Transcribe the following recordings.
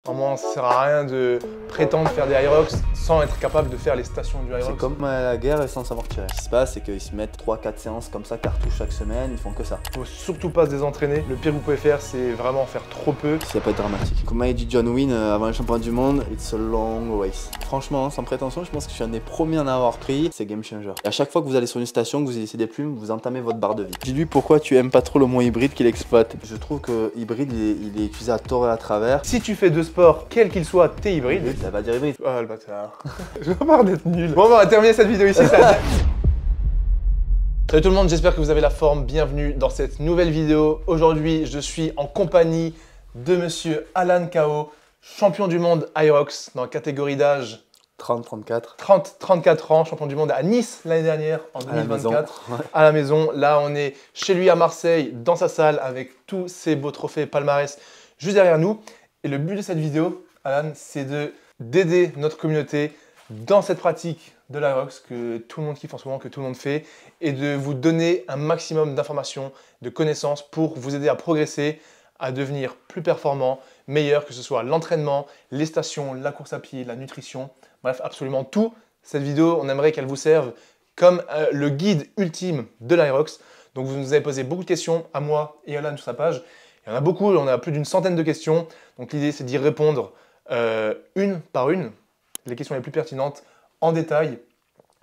Normalement, ça sert à rien de prétendre faire des Hyrox sans être capable de faire les stations du Hyrox. C'est comme à la guerre et sans savoir tirer. Ce qui se passe, c'est qu'ils se mettent 3-4 séances comme ça, cartouches chaque semaine, ils font que ça. Faut surtout pas se désentraîner. Le pire que vous pouvez faire, c'est vraiment faire trop peu. Ça peut être dramatique. Comme m'a dit John Wynne avant le championnat du monde, it's a long race. Franchement, sans prétention, je pense que je suis un des premiers à en avoir pris. C'est game changer. Et à chaque fois que vous allez sur une station, que vous y laissez des plumes, vous entamez votre barre de vie. Dis-lui pourquoi tu aimes pas trop le mot hybride qu'il exploite. Je trouve que hybride, il est utilisé à tort et à travers. Si tu fais deux sports, quel qu'il soit, t'es hybride. Ça va dire hybride. Oh le bâtard. Je vais marre d'être nul. Bon, on va terminer cette vidéo ici. Salut tout le monde, j'espère que vous avez la forme. Bienvenue dans cette nouvelle vidéo. Aujourd'hui, je suis en compagnie de monsieur Alan Kao, champion du monde Hyrox dans la catégorie d'âge 30-34. 30-34 ans, champion du monde à Nice l'année dernière, en 2024. À la maison. Là, on est chez lui à Marseille, dans sa salle, avec tous ses beaux trophées palmarès juste derrière nous. Et le but de cette vidéo, Alan, c'est d'aider notre communauté dans cette pratique de l'Hyrox que tout le monde kiffe en ce moment, que tout le monde fait, et de vous donner un maximum d'informations, de connaissances pour vous aider à progresser, à devenir plus performant, meilleur, que ce soit l'entraînement, les stations, la course à pied, la nutrition, bref, absolument tout. Cette vidéo, on aimerait qu'elle vous serve comme le guide ultime de l'Hyrox. Donc vous nous avez posé beaucoup de questions à moi et à Alan sur sa page. Il y en a beaucoup, on a plus d'une centaine de questions. Donc l'idée, c'est d'y répondre une par une, les questions les plus pertinentes, en détail.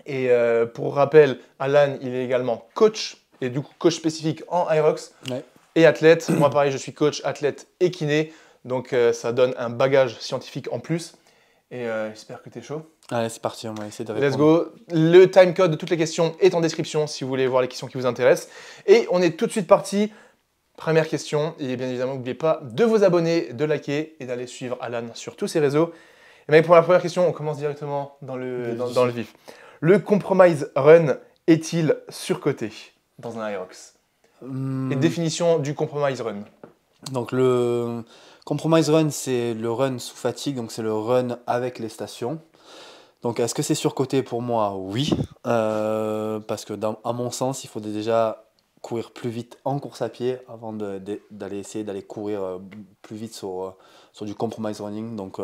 Et pour rappel, Alan, il est également coach, et du coup coach spécifique en Hyrox, Ouais. Et athlète. Moi pareil, je suis coach, athlète et kiné, donc ça donne un bagage scientifique en plus. Et j'espère que tu es chaud. Allez, c'est parti, on va essayer de répondre. Let's go. Le timecode de toutes les questions est en description si vous voulez voir les questions qui vous intéressent. Et on est tout de suite parti. Première question, et bien évidemment, n'oubliez pas de vous abonner, de liker et d'aller suivre Alan sur tous ses réseaux. Et bien, pour la première question, on commence directement dans le vif. Le compromise run est-il surcoté dans un Hyrox? Et définition du compromise run. Donc le compromise run, c'est le run sous fatigue, donc c'est le run avec les stations. Donc est-ce que c'est surcoté? Pour moi? Oui, parce que à mon sens, il faut déjà courir plus vite en course à pied avant d'aller essayer d'aller courir plus vite sur du compromise running. Donc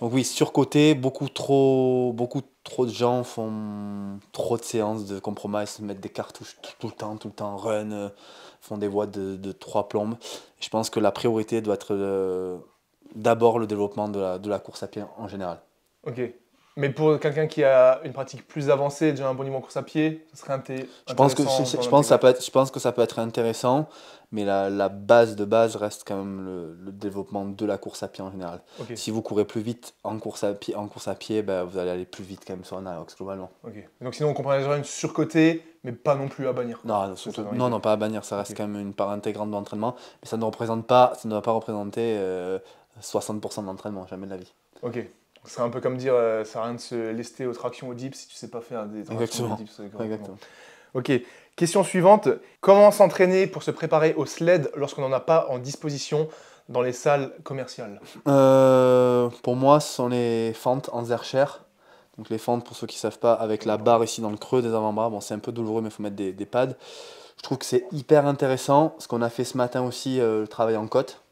oui, surcoté, beaucoup trop de gens font trop de séances de compromise, mettent des cartouches tout le temps, run, font des voies de 3 plombes. Je pense que la priorité doit être d'abord le développement de la course à pied en général. Ok. Mais pour quelqu'un qui a une pratique plus avancée, déjà un bon niveau en course à pied, ça serait intéressant. Je pense que ça peut être intéressant, mais la base de base reste quand même le développement de la course à pied en général. Okay. Si vous courez plus vite en course à pied, ben, vous allez aller plus vite quand même sur un Hyrox globalement. Ok. Donc sinon on comprend les runs surcoté, mais pas non plus à bannir. Non, pas à bannir, ça reste quand même une part intégrante de l'entraînement, mais ça ne doit pas représenter 60% de l'entraînement, jamais de la vie. Ok. C'est un peu comme dire, ça sert à rien de se lester aux tractions au dips si tu sais pas faire des tractions au dips. Exactement. Ok. Question suivante. Comment s'entraîner pour se préparer au sled lorsqu'on n'en a pas en disposition dans les salles commerciales? Pour moi, ce sont les fentes en Zercher. Donc les fentes, pour ceux qui ne savent pas, avec la barre ici dans le creux des avant-bras. Bon, c'est un peu douloureux, mais il faut mettre des pads. Je trouve que c'est hyper intéressant. Ce qu'on a fait ce matin aussi, le travail en côte.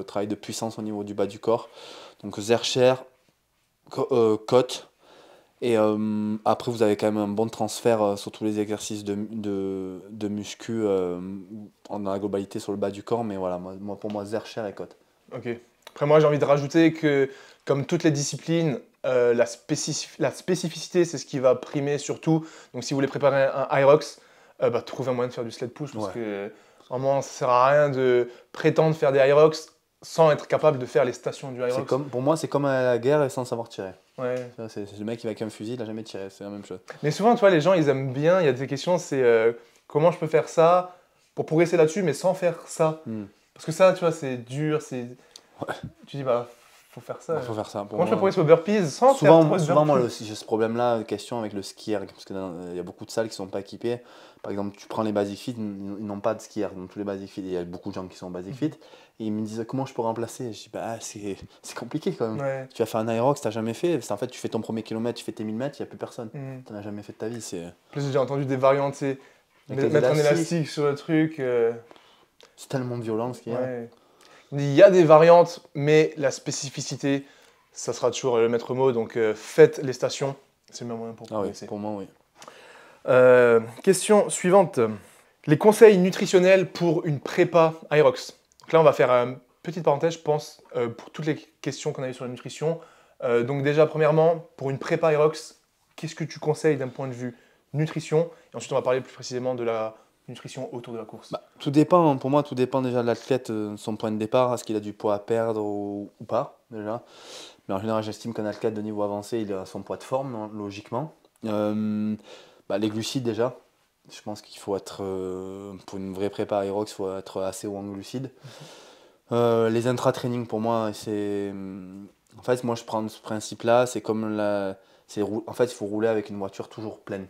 Travail de puissance au niveau du bas du corps. Donc Zercher, côte. Et après, vous avez quand même un bon transfert sur tous les exercices de muscu dans la globalité sur le bas du corps. Mais voilà, pour moi, Zercher et côte. Ok. Après, moi, j'ai envie de rajouter que, comme toutes les disciplines, la spécificité, c'est ce qui va primer surtout. Donc, si vous voulez préparer un Hyrox, trouvez un moyen de faire du sled push. Parce que, vraiment, ça sert à rien de prétendre faire des Hyrox sans être capable de faire les stations du Hyrox. Pour moi, c'est comme à la guerre et sans savoir tirer. Ouais. C'est le mec qui va avec un fusil, il n'a jamais tiré, c'est la même chose. Mais souvent, tu vois, les gens, ils aiment bien. Il y a des questions, c'est comment je peux faire ça pour progresser là-dessus, mais sans faire ça. Parce que ça, tu vois, c'est dur, c'est... Ouais. Tu dis, faut faire ça. Faut faire ça. Comment je peux progresser au burpees sans faire trop de burpees? Souvent, moi, j'ai ce problème-là, question avec le ski erg, parce qu'il y a beaucoup de salles qui ne sont pas équipées. Par exemple, tu prends les Basic Fit, ils n'ont pas de ski erg, donc tous les Basic Fit, il y a beaucoup de gens qui sont Basic Fit, et ils me disent comment je peux remplacer. Je dis, c'est compliqué quand même. Ouais. Tu vas faire un Hyrox, tu n'as jamais fait. En fait, tu fais ton premier kilomètre, tu fais tes 1000 mètres, il n'y a plus personne. Tu n'en as jamais fait de ta vie. Plus, j'ai entendu des variantes, tu sais, mettre un élastique sur le truc. C'est tellement violent ce qu'il y a. Ouais. Il y a des variantes, mais la spécificité, ça sera toujours le maître mot. Donc faites les stations, c'est le meilleur moyen pour progresser. Pour moi, oui. Question suivante. Les conseils nutritionnels pour une prépa Aerox. Donc là, on va faire une petite parenthèse, je pense, pour toutes les questions qu'on a eues sur la nutrition. Donc déjà, premièrement, pour une prépa Aerox, qu'est-ce que tu conseilles d'un point de vue nutrition? Et ensuite, on va parler plus précisément de la nutrition autour de la course. Tout dépend, pour moi, tout dépend déjà de l'athlète, son point de départ, est-ce qu'il a du poids à perdre ou pas, déjà. Mais en général, j'estime qu'un athlète de niveau avancé, il a son poids de forme, hein, logiquement. Les glucides, déjà. Je pense qu'il faut être, pour une vraie prépa Aerox, il faut être assez haut en glucides. Les intra-training, pour moi, c'est... En fait, moi, je prends ce principe-là, c'est comme en fait, il faut rouler avec une voiture toujours pleine,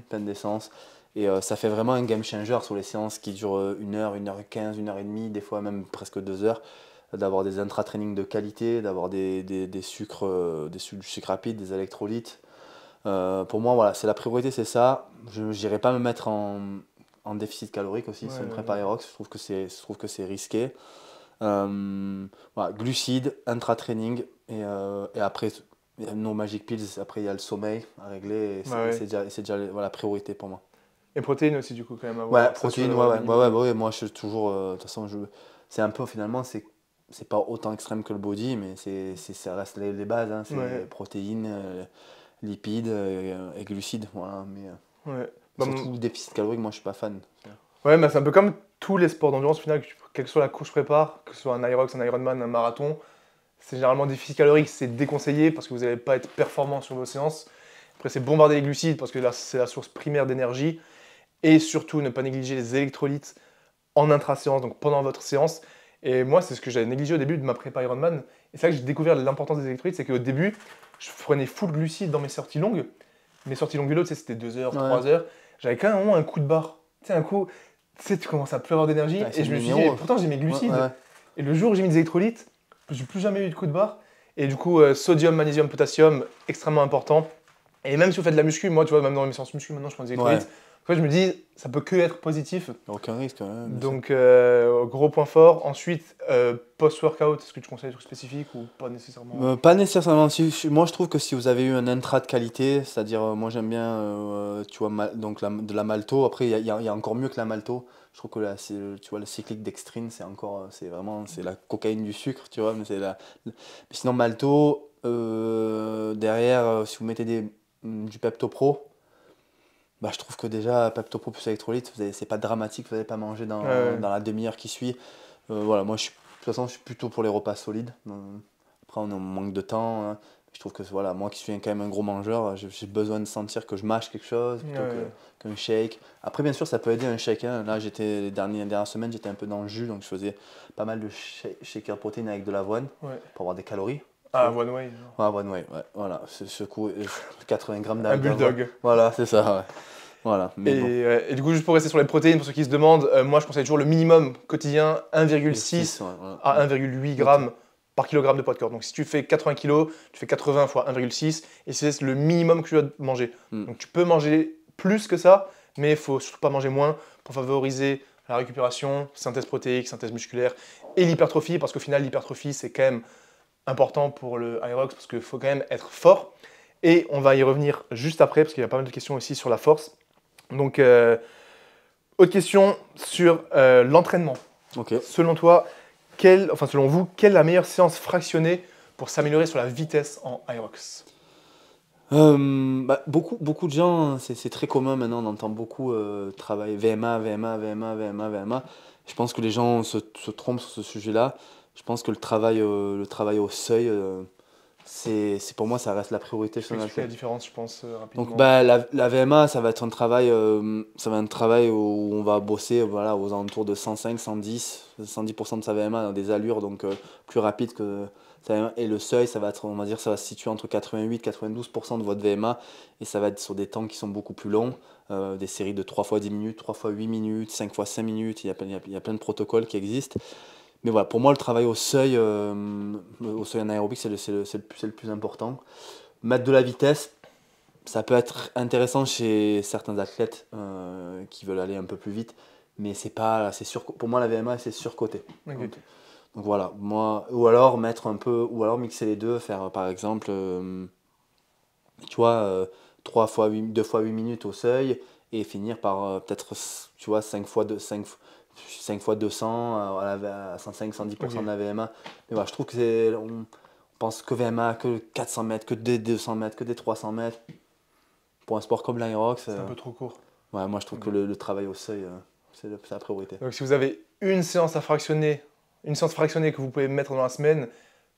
pleine d'essence. Et ça fait vraiment un game changer sur les séances qui durent 1 heure, 1h15, 1h30, des fois même presque 2 heures, d'avoir des intra-training de qualité, d'avoir des sucres, du sucre rapide, des électrolytes. Pour moi, voilà, c'est la priorité, c'est ça. Je n'irai pas me mettre en déficit calorique aussi, c'est une prépa Aerox, je trouve que c'est risqué. Voilà, glucides, intra-training, et après, nos Magic Pills, après il y a le sommeil à régler, et c'est déjà la priorité pour moi. Et protéines aussi, du coup, quand même. Avoir Protéines, ouais, moi je suis toujours. De toute façon, c'est un peu, finalement, c'est pas autant extrême que le body, mais ça reste les bases, hein, c'est protéines, lipides et glucides, voilà. Mais surtout le déficit calorique, moi je suis pas fan. Ouais, mais c'est un peu comme tous les sports d'endurance, au final, quelle que soit la course que je prépare, que ce soit un Aerox, un Ironman, un marathon, c'est généralement déficit calorique, c'est déconseillé parce que vous n'allez pas être performant sur vos séances. Après, c'est bombarder les glucides parce que là, c'est la source primaire d'énergie. Et surtout, ne pas négliger les électrolytes en intra-séance, donc pendant votre séance. Et moi, c'est ce que j'avais négligé au début de ma prépa Ironman. Et c'est là que j'ai découvert l'importance des électrolytes, c'est qu'au début, je prenais full glucides dans mes sorties longues. Mes sorties longues vélo, c'était 2 heures, 3 heures. J'avais quand même un coup de barre. Tu sais, un coup, tu commences à plus avoir d'énergie. Et je me suis dit, pourtant j'ai mes glucides. Et le jour où j'ai mis des électrolytes, je n'ai plus jamais eu de coup de barre. Et du coup, sodium, magnésium, potassium, extrêmement important. Et même si vous faites de la muscu, moi, tu vois, même dans mes séances muscu, maintenant, je prends des électrolytes. En fait, je me dis, ça peut que être positif. Aucun risque, même. Donc, gros point fort. Ensuite, post-workout, est-ce que tu conseilles des trucs spécifiques ou pas nécessairement? Pas nécessairement. Moi, je trouve que si vous avez eu un intra de qualité, c'est-à-dire, moi j'aime bien, tu vois, donc de la malto. Après, il y a encore mieux que la malto. Je trouve que là, tu vois, le cyclique dextrine, c'est vraiment, c'est la cocaïne du sucre, tu vois. Mais sinon, malto, derrière, si vous mettez du Pepto Pro. Je trouve que déjà, Pepto Pro plus électrolyte, c'est pas dramatique, vous n'allez pas manger dans la demi-heure qui suit. Voilà, moi, de toute façon, je suis plutôt pour les repas solides. Après, on manque de temps, hein. Je trouve que voilà, moi qui suis quand même un gros mangeur, j'ai besoin de sentir que je mâche quelque chose plutôt qu'un shake. Après, bien sûr, ça peut aider un shake, hein. Là, les dernières semaines, j'étais un peu dans le jus, donc je faisais pas mal de shaker protéines avec de l'avoine pour avoir des calories. Ah, One Way. One Way, ouais. Voilà, ce coup, 80 grammes d'avoine. Un bulldog. Voilà, c'est ça, ouais. Voilà, et du coup, juste pour rester sur les protéines, pour ceux qui se demandent, moi je conseille toujours le minimum quotidien 1,6 à 1,8 grammes par kilogramme de poids de corps. Donc si tu fais 80 kg, tu fais 80 fois 1,6 et c'est le minimum que tu dois manger. Donc tu peux manger plus que ça, mais il ne faut surtout pas manger moins pour favoriser la récupération, synthèse protéique, synthèse musculaire et l'hypertrophie, parce qu'au final l'hypertrophie c'est quand même important pour le Aerox parce qu'il faut quand même être fort. Et on va y revenir juste après parce qu'il y a pas mal de questions aussi sur la force. Donc, autre question sur l'entraînement. Selon toi, selon vous, quelle est la meilleure séance fractionnée pour s'améliorer sur la vitesse en Aerox? Beaucoup de gens, c'est très commun maintenant, on entend beaucoup travailler VMA. Je pense que les gens se trompent sur ce sujet-là. Je pense que le travail au seuil, pour moi, ça reste la priorité. Je peux expliquer la différence, je pense, rapidement. Donc, la VMA, ça va être un travail où on va bosser aux alentours de 105, 110% de sa VMA dans des allures donc plus rapides que sa VMA. Et le seuil, ça va se situer entre 88 et 92% de votre VMA et ça va être sur des temps qui sont beaucoup plus longs, des séries de 3 fois 10 minutes, 3 fois 8 minutes, 5 fois 5 minutes. Il y a plein de protocoles qui existent. Mais voilà, pour moi, le travail au seuil en aérobie, c'est le plus important. Mettre de la vitesse, ça peut être intéressant chez certains athlètes qui veulent aller un peu plus vite, mais pour moi, la VMA, c'est surcoté. Donc voilà, moi, ou alors mettre un peu, ou alors mixer les deux, faire par exemple, tu vois, 2 fois 8 minutes au seuil et finir par peut-être, tu vois, 5 fois 200 à 105, 110% de Ok. la VMA. Mais voilà, je trouve que on pense que VMA, que 400 mètres, que des 200 mètres, que des 300 mètres. Pour un sport comme l'Aerox, C'est un peu trop court. ouais, moi je trouve Ok. que le travail au seuil, c'est la priorité. Donc si vous avez une séance fractionnée que vous pouvez mettre dans la semaine,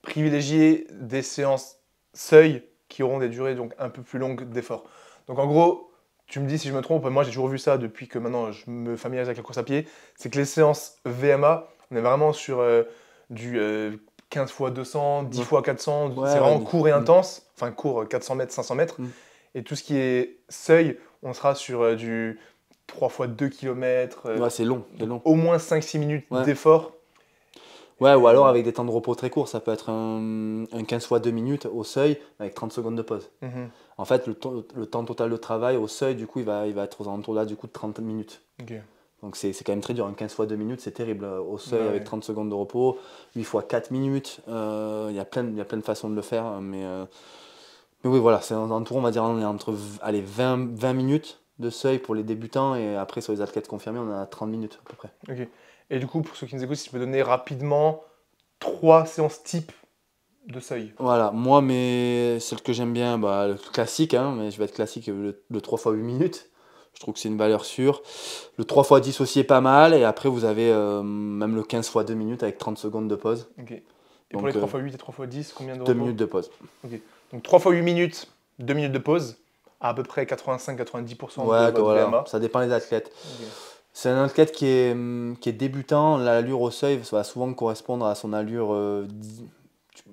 privilégiez des séances seuil qui auront des durées donc un peu plus longues d'effort. Donc en gros, tu me dis si je me trompe, moi j'ai toujours vu ça depuis que maintenant je me familiarise avec la course à pied, c'est que les séances VMA, on est vraiment sur du 15 fois 200, 10 Ouais, fois 400, c'est ouais, vraiment court et mm, intense, enfin court 400 mètres, 500 mètres. mm. Et tout ce qui est seuil, on sera sur du 3 fois 2 km, Ouais, c'est long, c'est donc long. au moins 5-6 minutes Ouais. d'effort. Ouais, ou Et, alors avec des temps de repos très courts, ça peut être un 15 fois 2 minutes au seuil avec 30 secondes de pause. mhm, En fait, le temps total de travail au seuil, du coup, il va être aux alentours là, du coup, de 30 minutes. ok. Donc c'est quand même très dur, un 15 fois 2 minutes, c'est terrible. Au seuil Bah avec ouais. 30 secondes de repos, 8 fois 4 minutes, il y a plein de façons de le faire. Mais oui, voilà, c'est en tout, on va dire, on est entre allez, 20 minutes de seuil pour les débutants et après sur les athlètes confirmés, on a 30 minutes à peu près. Ok. Et du coup, pour ceux qui nous écoutent, si tu peux donner rapidement 3 séances types de seuil. Voilà, moi, mais celle que j'aime bien, bah, le classique, hein, mais je vais être classique, le 3 fois 8 minutes. Je trouve que c'est une valeur sûre. Le 3 fois 10 aussi est pas mal. Et après, vous avez même le 15 fois 2 minutes avec 30 secondes de pause. Ok. Et pour les Donc 3 fois 8 et 3 fois 10, combien de 2 repos? minutes de pause. Ok. Donc 3 fois 8 minutes, 2 minutes de pause, à peu près 85-90% de Ouais, que votre voilà, VMA. ça dépend des athlètes. Ok. C'est un athlète qui est débutant. L'allure au seuil va souvent correspondre à son allure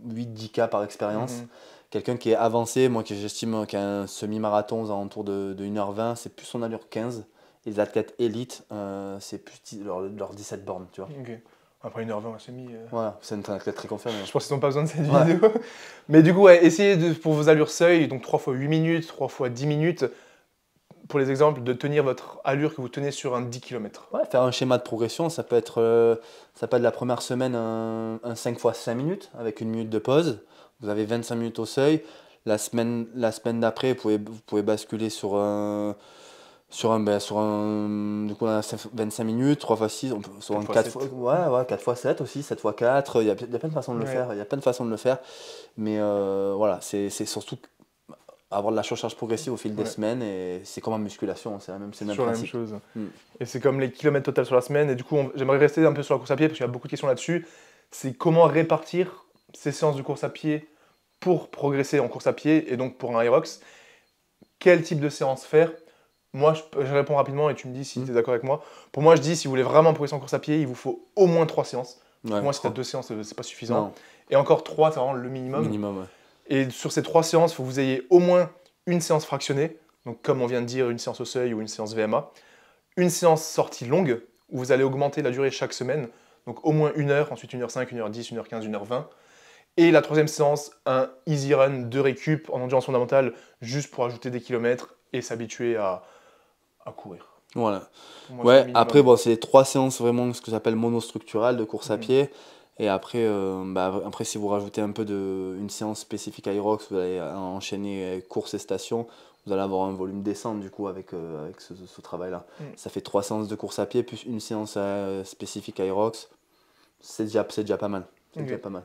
8-10K par expérience. Mhm. Quelqu'un qui est avancé, moi que j'estime qu'un semi-marathon aux alentours de 1h20, c'est plus son allure 15. Et les athlètes élites, c'est plus leur 17 bornes, tu vois. Ok. Après 1h20, c'est mis. Voilà, c'est un athlète très confirmé. Je pense qu'ils n'ont pas besoin de cette Ouais. vidéo. Mais du coup, ouais, essayez pour vos allures seuil, donc 3 fois 8 minutes, 3 fois 10 minutes, pour les exemples, de tenir votre allure que vous tenez sur un 10 km. Ouais, faire un schéma de progression, ça peut être la première semaine un 5 fois 5 minutes avec 1 minute de pause. Vous avez 25 minutes au seuil. La semaine d'après, vous pouvez basculer du coup, on a 25 minutes, 3 fois 6, sur 4 un fois 4 7. fois, ouais, 4 fois 7 aussi, 7 fois 4. Il y a plein de façons de le Ouais, faire. Il y a plein de façons de le faire. Mais voilà, c'est surtout avoir de la surcharge progressive au fil des ouais, semaines et c'est comme en musculation, c'est c'est le même toujours la même principe. chose. Mm. Et c'est comme les kilomètres total sur la semaine. Et du coup, j'aimerais rester un peu sur la course à pied, parce qu'il y a beaucoup de questions là-dessus. C'est comment répartir ces séances de course à pied pour progresser en course à pied, et donc pour un Aerox. Quel type de séance faire? Moi, je réponds rapidement et tu me dis si Mm. tu es d'accord avec moi. Pour moi, je dis, si vous voulez vraiment progresser en course à pied, il vous faut au moins 3 séances. Pour Ouais, moi, si tu as 3. 2 séances, c'est pas suffisant. Non, Et encore 3, c'est vraiment le minimum. minimum, ouais. Et sur ces 3 séances, il faut que vous ayez au moins une séance fractionnée. Donc, comme on vient de dire, une séance au seuil ou une séance VMA. Une séance sortie longue, où vous allez augmenter la durée chaque semaine. Donc, au moins 1 heure, ensuite 1h05, 1h10, 1h15, 1h20. Et la troisième séance, un easy run de récup en endurance fondamentale, juste pour ajouter des kilomètres et s'habituer à courir. Voilà. Pour moi, c'est le Ouais, après, minimum. bon, c'est 3 séances vraiment ce que j'appelle monostructurales de course à Mhm. pied. Et après, après, si vous rajoutez un peu une séance spécifique à Irox, vous allez enchaîner course et station, vous allez avoir un volume décent du coup avec ce travail-là. Mm. Ça fait 3 séances de course à pied plus une séance spécifique à Irox. C'est déjà pas mal. C'est déjà Ok. pas mal.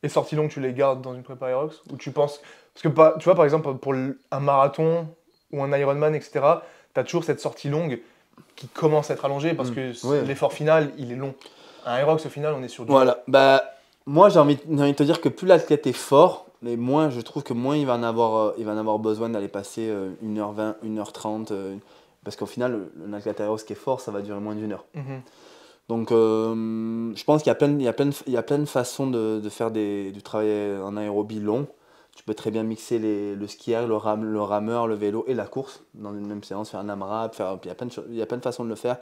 Et sorties longues, tu les gardes dans une prépa Aerox? Ou tu penses. Parce que, tu vois, par exemple, pour un marathon ou un Ironman, etc., tu as toujours cette sortie longue qui commence à être allongée parce Mm. que Ouais. l'effort final, il est long. Un Aerox, au final, on est sur du. Voilà, bah moi j'ai envie de te dire que plus l'athlète est fort, mais moins je trouve que moins il va en avoir besoin d'aller passer 1h20, 1h30, parce qu'au final, un athlète aéros qui est fort, ça va durer moins d'1 heure. Mhm. Donc je pense il y a plein de façons de faire du travail en aérobie long. Tu peux très bien mixer le skieur, le rameur, le vélo et la course dans une même séance, faire un AMRAP, il y a plein de façons de le faire.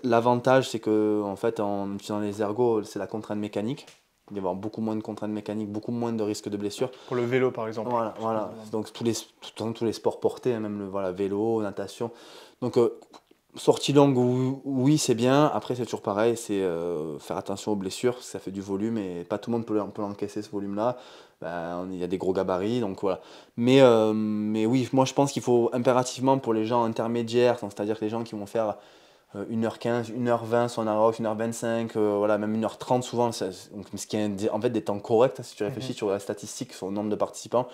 L'avantage, c'est que en fait, en utilisant les ergos, c'est la contrainte mécanique. Il va y avoir beaucoup moins de contraintes mécaniques, beaucoup moins de risques de blessures. Pour le vélo, par exemple. Voilà, Je pense voilà. Donc tous les sports portés, hein, même le voilà, vélo, natation. Donc Sortie longue, oui, c'est bien. Après, c'est toujours pareil, c'est faire attention aux blessures, ça fait du volume et pas tout le monde peut l'encaisser ce volume-là. Ben, il y a des gros gabarits, donc voilà. Mais oui, moi je pense qu'il faut impérativement pour les gens intermédiaires, donc c'est-à-dire que les gens qui vont faire 1h15, 1h20 sur un aérox, 1h25, voilà, même 1h30 souvent, donc, ce qui est en fait des temps corrects, si tu réfléchis sur la statistique, sur le nombre de participants,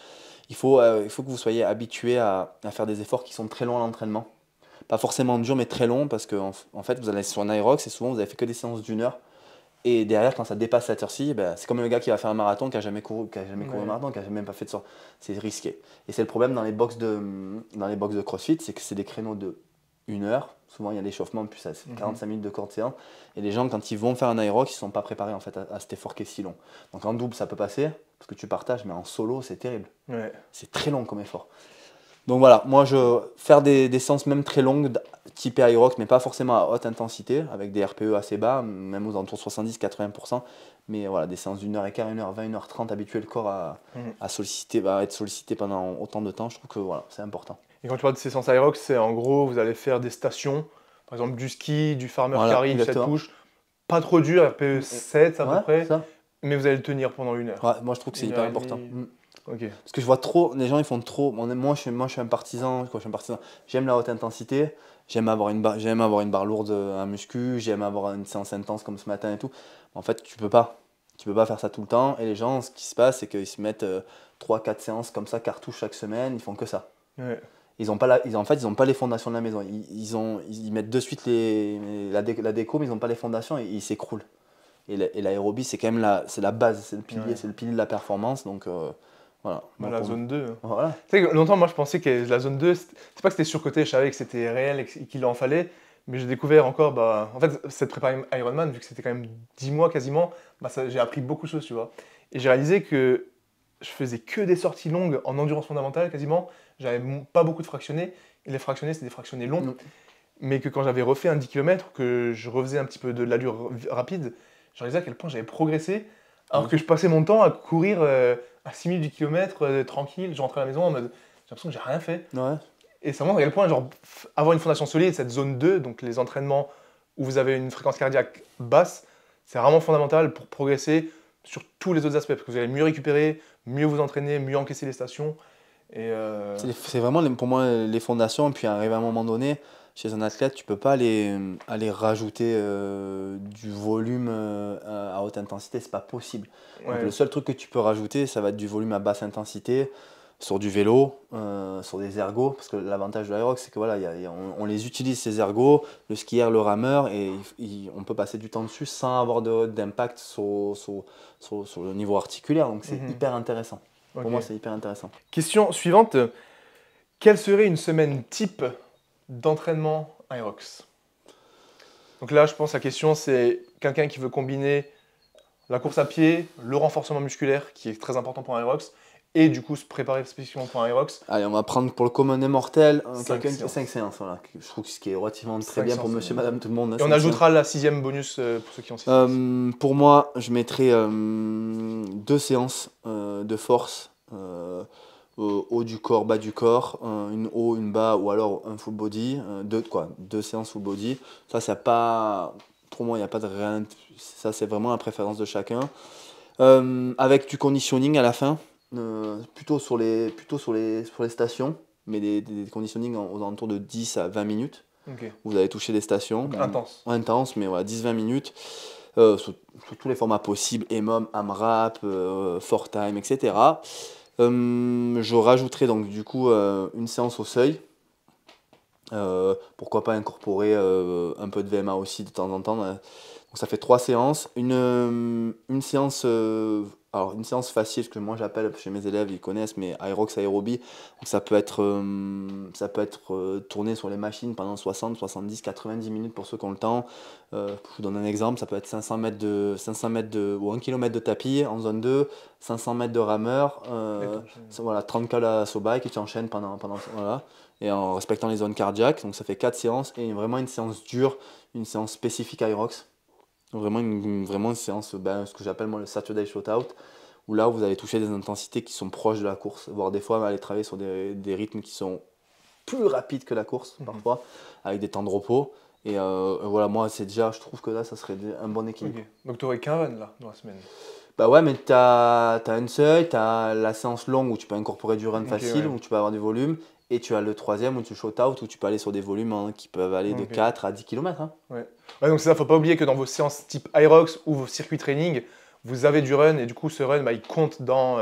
il faut que vous soyez habitué à faire des efforts qui sont très longs à l'entraînement. Pas forcément dur, mais très long, parce que en fait, vous allez sur un aérox et souvent vous avez fait que des séances d'1 heure. Et derrière, quand ça dépasse cette heure-ci, ben, c'est comme le gars qui va faire un marathon, qui a jamais couru un Ouais. marathon, qui a même pas fait de sport. C'est risqué. Et c'est le problème dans les box de CrossFit, c'est que c'est des créneaux de 1 heure. Souvent, il y a l'échauffement, puis ça, c'est 45 minutes de courte séance. Et les gens, quand ils vont faire un aérox, ils ne sont pas préparés en fait, à cet effort qui est si long. Donc en double, ça peut passer, parce que tu partages, mais en solo, c'est terrible. Ouais. C'est très long comme effort. Donc voilà, moi je faire des séances même très longues, type aerox, mais pas forcément à haute intensité, avec des RPE assez bas, même aux alentours de 70-80%. Mais voilà, des séances d'1h15, 1h20, 1h30, habituer le corps à solliciter, à être sollicité pendant autant de temps, je trouve que voilà, c'est important. Et quand tu parles de ces séances aérox, c'est en gros, vous allez faire des stations, par exemple du ski, du farmer Voilà, carry, 7 exactement. touches, pas trop dur, RPE 7 à peu Ouais, près, ça. mais vous allez le tenir pendant 1 heure. Ouais, moi je trouve que c'est Une hyper heure et important. demie. Ok. Parce que je vois trop, les gens ils font trop. Moi je suis un partisan, quoi, je suis un partisan. J'aime la haute intensité, j'aime avoir une barre lourde en muscu, j'aime avoir une séance intense comme ce matin et tout. En fait, tu peux pas. Tu peux pas faire ça tout le temps. Et les gens, ce qui se passe, c'est qu'ils se mettent 3-4 séances comme ça, cartouche chaque semaine, ils font que ça. Ouais. En fait, ils ont pas les fondations de la maison. Ils mettent de suite la déco, mais ils n'ont pas les fondations et ils s'écroulent. Et l'aérobie, c'est quand même c'est la base, Ouais. c'est le pilier de la performance. Donc voilà. Bah, Moi, la zone 2. voilà. Tu sais, que longtemps, moi, je pensais que la zone 2, c'est pas que c'était surcoté, je savais que c'était réel et qu'il en fallait, mais j'ai découvert encore, bah, en fait, cette prépa Ironman, vu que c'était quand même 10 mois quasiment, bah, j'ai appris beaucoup de choses, tu vois. Et j'ai réalisé que je faisais que des sorties longues en endurance fondamentale quasiment, j'avais pas beaucoup de fractionnés, et les fractionnés, c'était des fractionnés longs, Mm. mais que quand j'avais refait un 10 km, que je refaisais un petit peu de l'allure rapide, je réalisais à quel point j'avais progressé, alors que je passais mon temps à courir à 6 minutes du kilomètre, tranquille, je rentrais à la maison en mode, j'ai l'impression que j'ai rien fait. Ouais. Et ça montre à quel point, genre, avoir une fondation solide, cette zone 2, donc les entraînements où vous avez une fréquence cardiaque basse, c'est vraiment fondamental pour progresser sur tous les autres aspects, parce que vous allez mieux récupérer, mieux vous entraîner, mieux encaisser les stations. Et C'est vraiment pour moi les fondations. Puis arrivé à un moment donné, chez un athlète, tu peux pas aller rajouter du volume à haute intensité, c'est pas possible. Donc ouais. le seul truc que tu peux rajouter, ça va être du volume à basse intensité, sur du vélo, sur des ergos, parce que l'avantage de l'aérox, c'est que voilà, on les utilise ces ergos, le skieur, le rameur, et on peut passer du temps dessus sans avoir d'impact sur le niveau articulaire. Donc c'est Mhm. hyper intéressant. Pour Ok. moi, c'est hyper intéressant. Question suivante. Quelle serait une semaine type d'entraînement Aerox? Donc là, je pense que la question, c'est quelqu'un qui veut combiner la course à pied, le renforcement musculaire, qui est très important pour un Aerox, et du coup se préparer spécifiquement pour un Aerox. Allez, on va prendre pour le commun des mortels, 5 séances. Voilà. Je trouve que ce qui est relativement très 5 bien pour séances, monsieur, madame, tout le monde. Et on ajoutera la 6e bonus pour ceux qui ont 6 séances. Pour moi, je mettrais 2 séances de force, haut du corps, bas du corps, une haut, une bas, ou alors un full body, deux séances full body. Ça, c'est pas, pour moi, il n'y a pas de rien. Ça, c'est vraiment la préférence de chacun. Avec du conditioning à la fin, sur les stations, mais des conditioning aux alentours de 10 à 20 minutes. Ok. Vous allez toucher les stations. Donc intense. Intense, mais voilà, 10-20 minutes. Sur tous les formats possibles, EMOM, AMRAP, 4Time, etc. Je rajouterai donc du coup une séance au seuil. Pourquoi pas incorporer un peu de VMA aussi de temps en temps. Donc ça fait 3 séances. Une séance, alors une séance facile, ce que moi j'appelle chez mes élèves, ils connaissent, mais Aerox Aérobie. Donc ça peut être tourné sur les machines pendant 60, 70, 90 minutes pour ceux qui ont le temps. Je vous donne un exemple, ça peut être 500 mètres ou 1 km de tapis en zone 2, 500 mètres de rameur, voilà, 30 cales à saut bike et tu enchaînes pendant voilà, et en respectant les zones cardiaques. Donc ça fait 4 séances et vraiment une séance dure, une séance spécifique Aerox. Vraiment une séance, ce que j'appelle moi le Saturday Shootout, où là vous allez toucher des intensités qui sont proches de la course, voire des fois aller travailler sur des rythmes qui sont plus rapide que la course parfois, avec des temps de repos. Et voilà, moi, c'est déjà, je trouve que là, ça serait un bon équilibre. Donc tu n'aurais qu'un run là dans la semaine. Bah ouais, mais tu as un seuil, tu as la séance longue où tu peux incorporer du run facile, où tu peux avoir du volume, et tu as le troisième où tu shoot out, où tu peux aller sur des volumes qui peuvent aller de 4 à 10 km. Hein. Ouais, donc c'est ça, faut pas oublier que dans vos séances type Hyrox ou vos circuits training, vous avez du run, et du coup ce run, il compte dans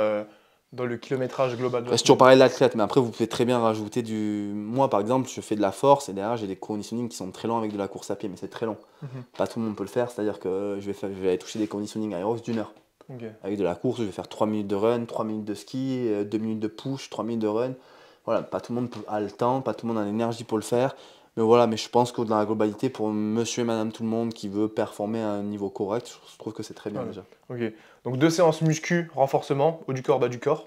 le kilométrage global de la C'est toujours pareil l'athlète, mais après vous pouvez très bien rajouter du... Moi par exemple, je fais de la force, et derrière j'ai des conditioning qui sont très longs avec de la course à pied, mais c'est très long. Pas tout le monde peut le faire, c'est-à-dire que je vais aller toucher des conditioning Hyrox d'1 heure. Avec de la course, je vais faire 3 minutes de run, 3 minutes de ski, 2 minutes de push, 3 minutes de run. Voilà, pas tout le monde a le temps, pas tout le monde a l'énergie pour le faire. Mais voilà, mais je pense que dans la globalité, pour monsieur et madame tout le monde qui veut performer à un niveau correct, je trouve que c'est très bien déjà. Donc 2 séances muscu, renforcement, haut du corps, bas du corps,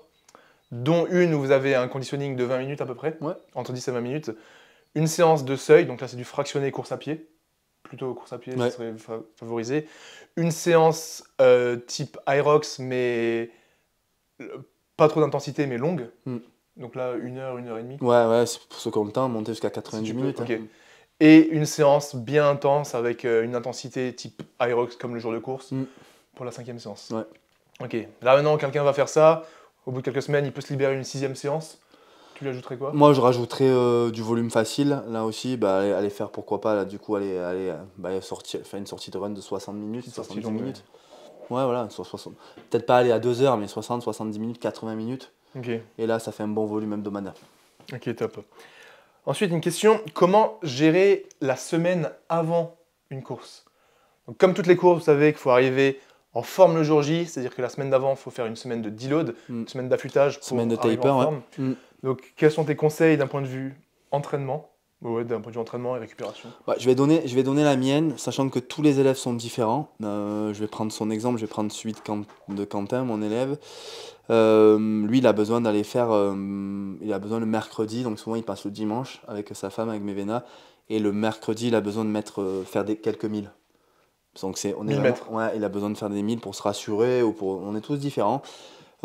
dont une où vous avez un conditioning de 20 minutes à peu près, entre 10 et 20 minutes. Une séance de seuil, donc là c'est du fractionné course à pied. Plutôt course à pied, ça serait favorisé. Une séance type Hyrox, mais pas trop d'intensité, mais longue. Donc là, 1 heure, 1 heure et demie. Ouais, c'est pour ceux qui ont le temps, monter jusqu'à 90 minutes. Et une séance bien intense avec une intensité type Hyrox comme le jour de course pour la 5e séance. Ok, là maintenant, quelqu'un va faire ça. Au bout de quelques semaines, il peut se libérer une 6e séance. Tu lui ajouterais quoi? Moi, je rajouterais du volume facile. Là aussi, aller faire, pourquoi pas, là, du coup, aller faire une sortie de run de 60 minutes, 70 minutes. Ouais, voilà, peut-être pas aller à 2 heures, mais 60, 70 minutes, 80 minutes. Et là, ça fait un bon volume hebdomadaire. Ok, top. Ensuite, une question, comment gérer la semaine avant une course? Donc, comme toutes les courses, vous savez qu'il faut arriver en forme le jour J, c'est-à-dire que la semaine d'avant, il faut faire une semaine de deload, une semaine d'affûtage pour semaine de arriver taper, en forme. Donc, quels sont tes conseils d'un point de vue entraînement? D'un point de vue entraînement et récupération. Je vais donner la mienne, sachant que tous les élèves sont différents. Je vais prendre son exemple, je vais prendre celui de Quentin, mon élève. Lui, il a besoin d'aller faire... il a besoin le mercredi, donc souvent il passe le dimanche avec sa femme, avec Mevena. Et le mercredi, il a besoin de faire quelques milles. Donc 1000 mètres. Ouais, il a besoin de faire des milles pour se rassurer, on est tous différents.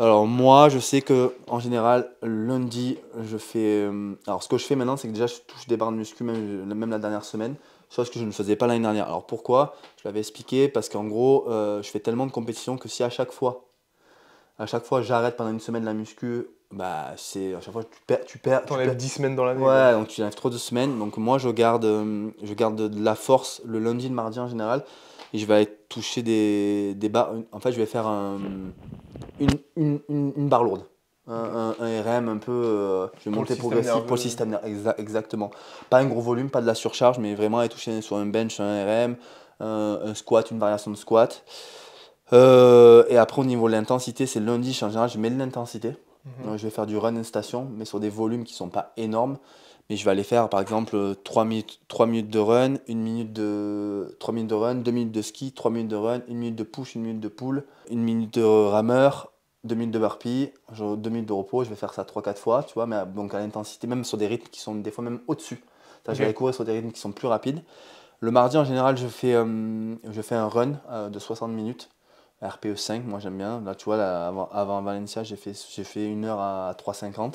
Alors moi, je sais que en général, lundi, je fais... alors ce que je fais maintenant, c'est que déjà, je touche des barres de muscu, même la dernière semaine, chose que je ne faisais pas l'année dernière. Alors pourquoi? Je l'avais expliqué, parce qu'en gros, je fais tellement de compétitions que si à chaque fois j'arrête pendant une semaine la muscu, à chaque fois tu perds. T'enlèves 10 semaines dans l'année. Ouais, donc tu enlèves trop de semaines. Donc moi, je garde de la force le lundi, le mardi en général. Et je vais aller toucher des barres. En fait, je vais faire une barre lourde. Un RM un peu. Je vais monter progressif pour le système nerveux. Exactement. Pas un gros volume, pas de la surcharge, mais vraiment aller toucher sur un bench, un RM, un squat, une variation de squat. Et après, au niveau de l'intensité, c'est lundi, en général, je mets de l'intensité. Je vais faire du run en station, mais sur des volumes qui ne sont pas énormes. Mais je vais aller faire par exemple 3 minutes de run, 3 minutes de run, 2 minutes de ski, 3 minutes de run, 1 minute de push, 1 minute de pull, 1 minute de rameur, 2 minutes de burpee, 2 minutes de repos. Je vais faire ça 3-4 fois, tu vois, mais donc à l'intensité, même sur des rythmes qui sont des fois même au-dessus. Je vais aller courir sur des rythmes qui sont plus rapides. Le mardi en général, je fais un run de 60 minutes. RPE 5, moi j'aime bien. Là, tu vois, avant Valencia, j'ai fait 1 heure à 3,50.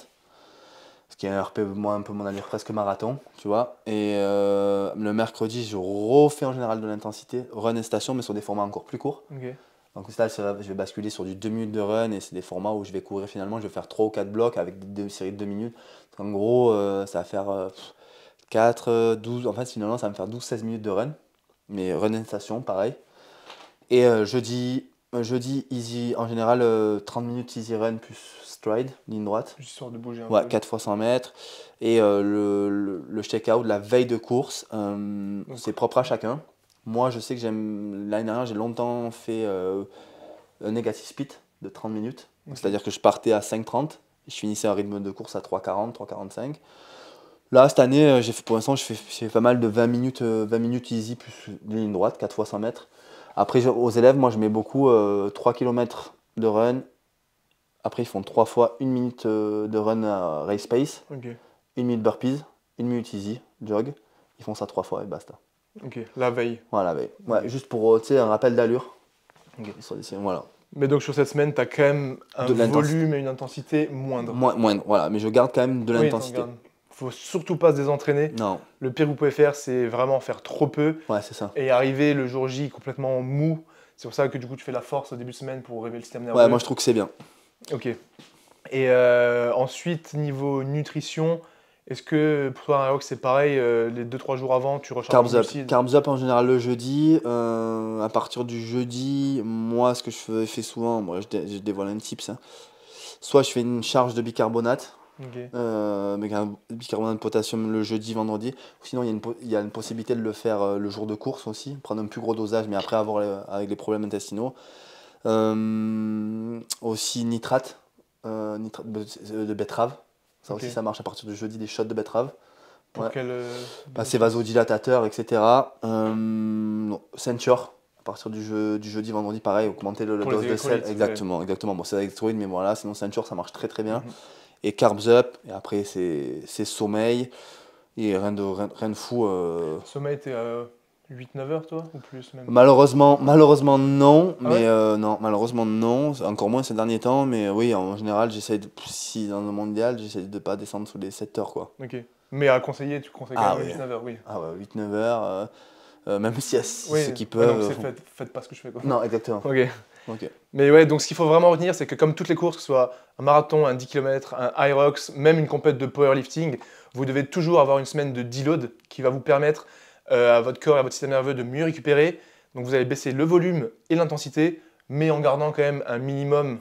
Ce qui est un RPE, moi, un peu mon allure presque marathon, tu vois. Et le mercredi, je refais en général de l'intensité, run et station, mais sur des formats encore plus courts. Donc là, je vais basculer sur du 2 minutes de run et c'est des formats où je vais courir finalement. Je vais faire 3 ou 4 blocs avec des séries de 2 minutes. Donc, en gros, ça va faire 4, 12. En fait, finalement, ça va me faire 12-16 minutes de run. Mais run et station, pareil. Et jeudi, easy, en général 30 minutes easy run plus stride, ligne droite. Juste histoire de bouger un peu. 4 fois 100 mètres. Et le check-out, la veille de course, c'est propre à chacun. Moi, je sais que l'année dernière, j'ai longtemps fait un negative speed de 30 minutes. C'est-à-dire que je partais à 5,30 et je finissais un rythme de course à 3,40, 3,45. Là, cette année, pour l'instant, je fais pas mal de 20 minutes easy plus ligne droite, 4 fois 100 mètres. Après, aux élèves, moi, je mets beaucoup 3 km de run. Après, ils font 3 fois 1 minute de run à race pace, 1 minute burpees, 1 minute easy, jog. Ils font ça 3 fois et basta. Ok, la veille. Voilà, la veille. Ouais, juste pour un rappel d'allure. Voilà. Mais donc sur cette semaine, tu as quand même un volume et une intensité moindre. Moindre, voilà. Mais je garde quand même de l'intensité. faut surtout pas se désentraîner. Non. Le pire que vous pouvez faire, c'est vraiment faire trop peu Ouais, c'est ça. et arriver le jour J complètement mou. C'est pour ça que du coup tu fais la force au début de semaine pour réveiller le système nerveux. Ouais, moi je trouve que c'est bien. Ok. Et ensuite, niveau nutrition, est-ce que pour toi un Aerox c'est pareil, les 2-3 jours avant tu recharges Carbs en up. glucides? Carbs up en général le jeudi. À partir du jeudi, moi ce que fais souvent, moi je dévoile un tips, hein. Soit je fais une charge de bicarbonate, Ok. avec un bicarbonate de potassium le jeudi, vendredi. Ou sinon il y a une possibilité de le faire le jour de course aussi, prendre un plus gros dosage, mais après avoir avec les problèmes intestinaux. Aussi nitrate de betterave. Ça Ok. aussi ça marche à partir du jeudi, des shots de betterave. Pour Ouais. quel Bah, c'est vasodilatateurs, etc. Ceinture, à partir du jeudi, vendredi, pareil, augmenter le Pour dose les de sel. électrolytes, Exactement, exactement. Bon, c'est électrolyte, mais voilà, sinon ceinture, ça marche très très bien. Mhm. Et carbs up, et après c'est sommeil, et rien de fou. Sommeil, t'es à 8-9 heures toi ou plus même? Malheureusement non, Ah mais ouais? non, malheureusement non, encore moins ces derniers temps, mais oui, en général, si dans le mondial, j'essaie de pas descendre sous les 7 heures, quoi. Ok. Mais à conseiller, tu conseilles quand Ah même oui, 8-9 heures, oui. ah ouais, 8-9 heures, même si Oui, ceux qui ouais, donc peuvent. faites pas ce que je fais quoi. Non, exactement. Ok. Ok. Mais ouais, donc ce qu'il faut vraiment retenir, c'est que comme toutes les courses, que ce soit un marathon, un 10 km, un Hyrox, même une compète de powerlifting, vous devez toujours avoir une semaine de deload qui va vous permettre à votre corps et à votre système nerveux de mieux récupérer. Donc vous allez baisser le volume et l'intensité, mais en gardant quand même un minimum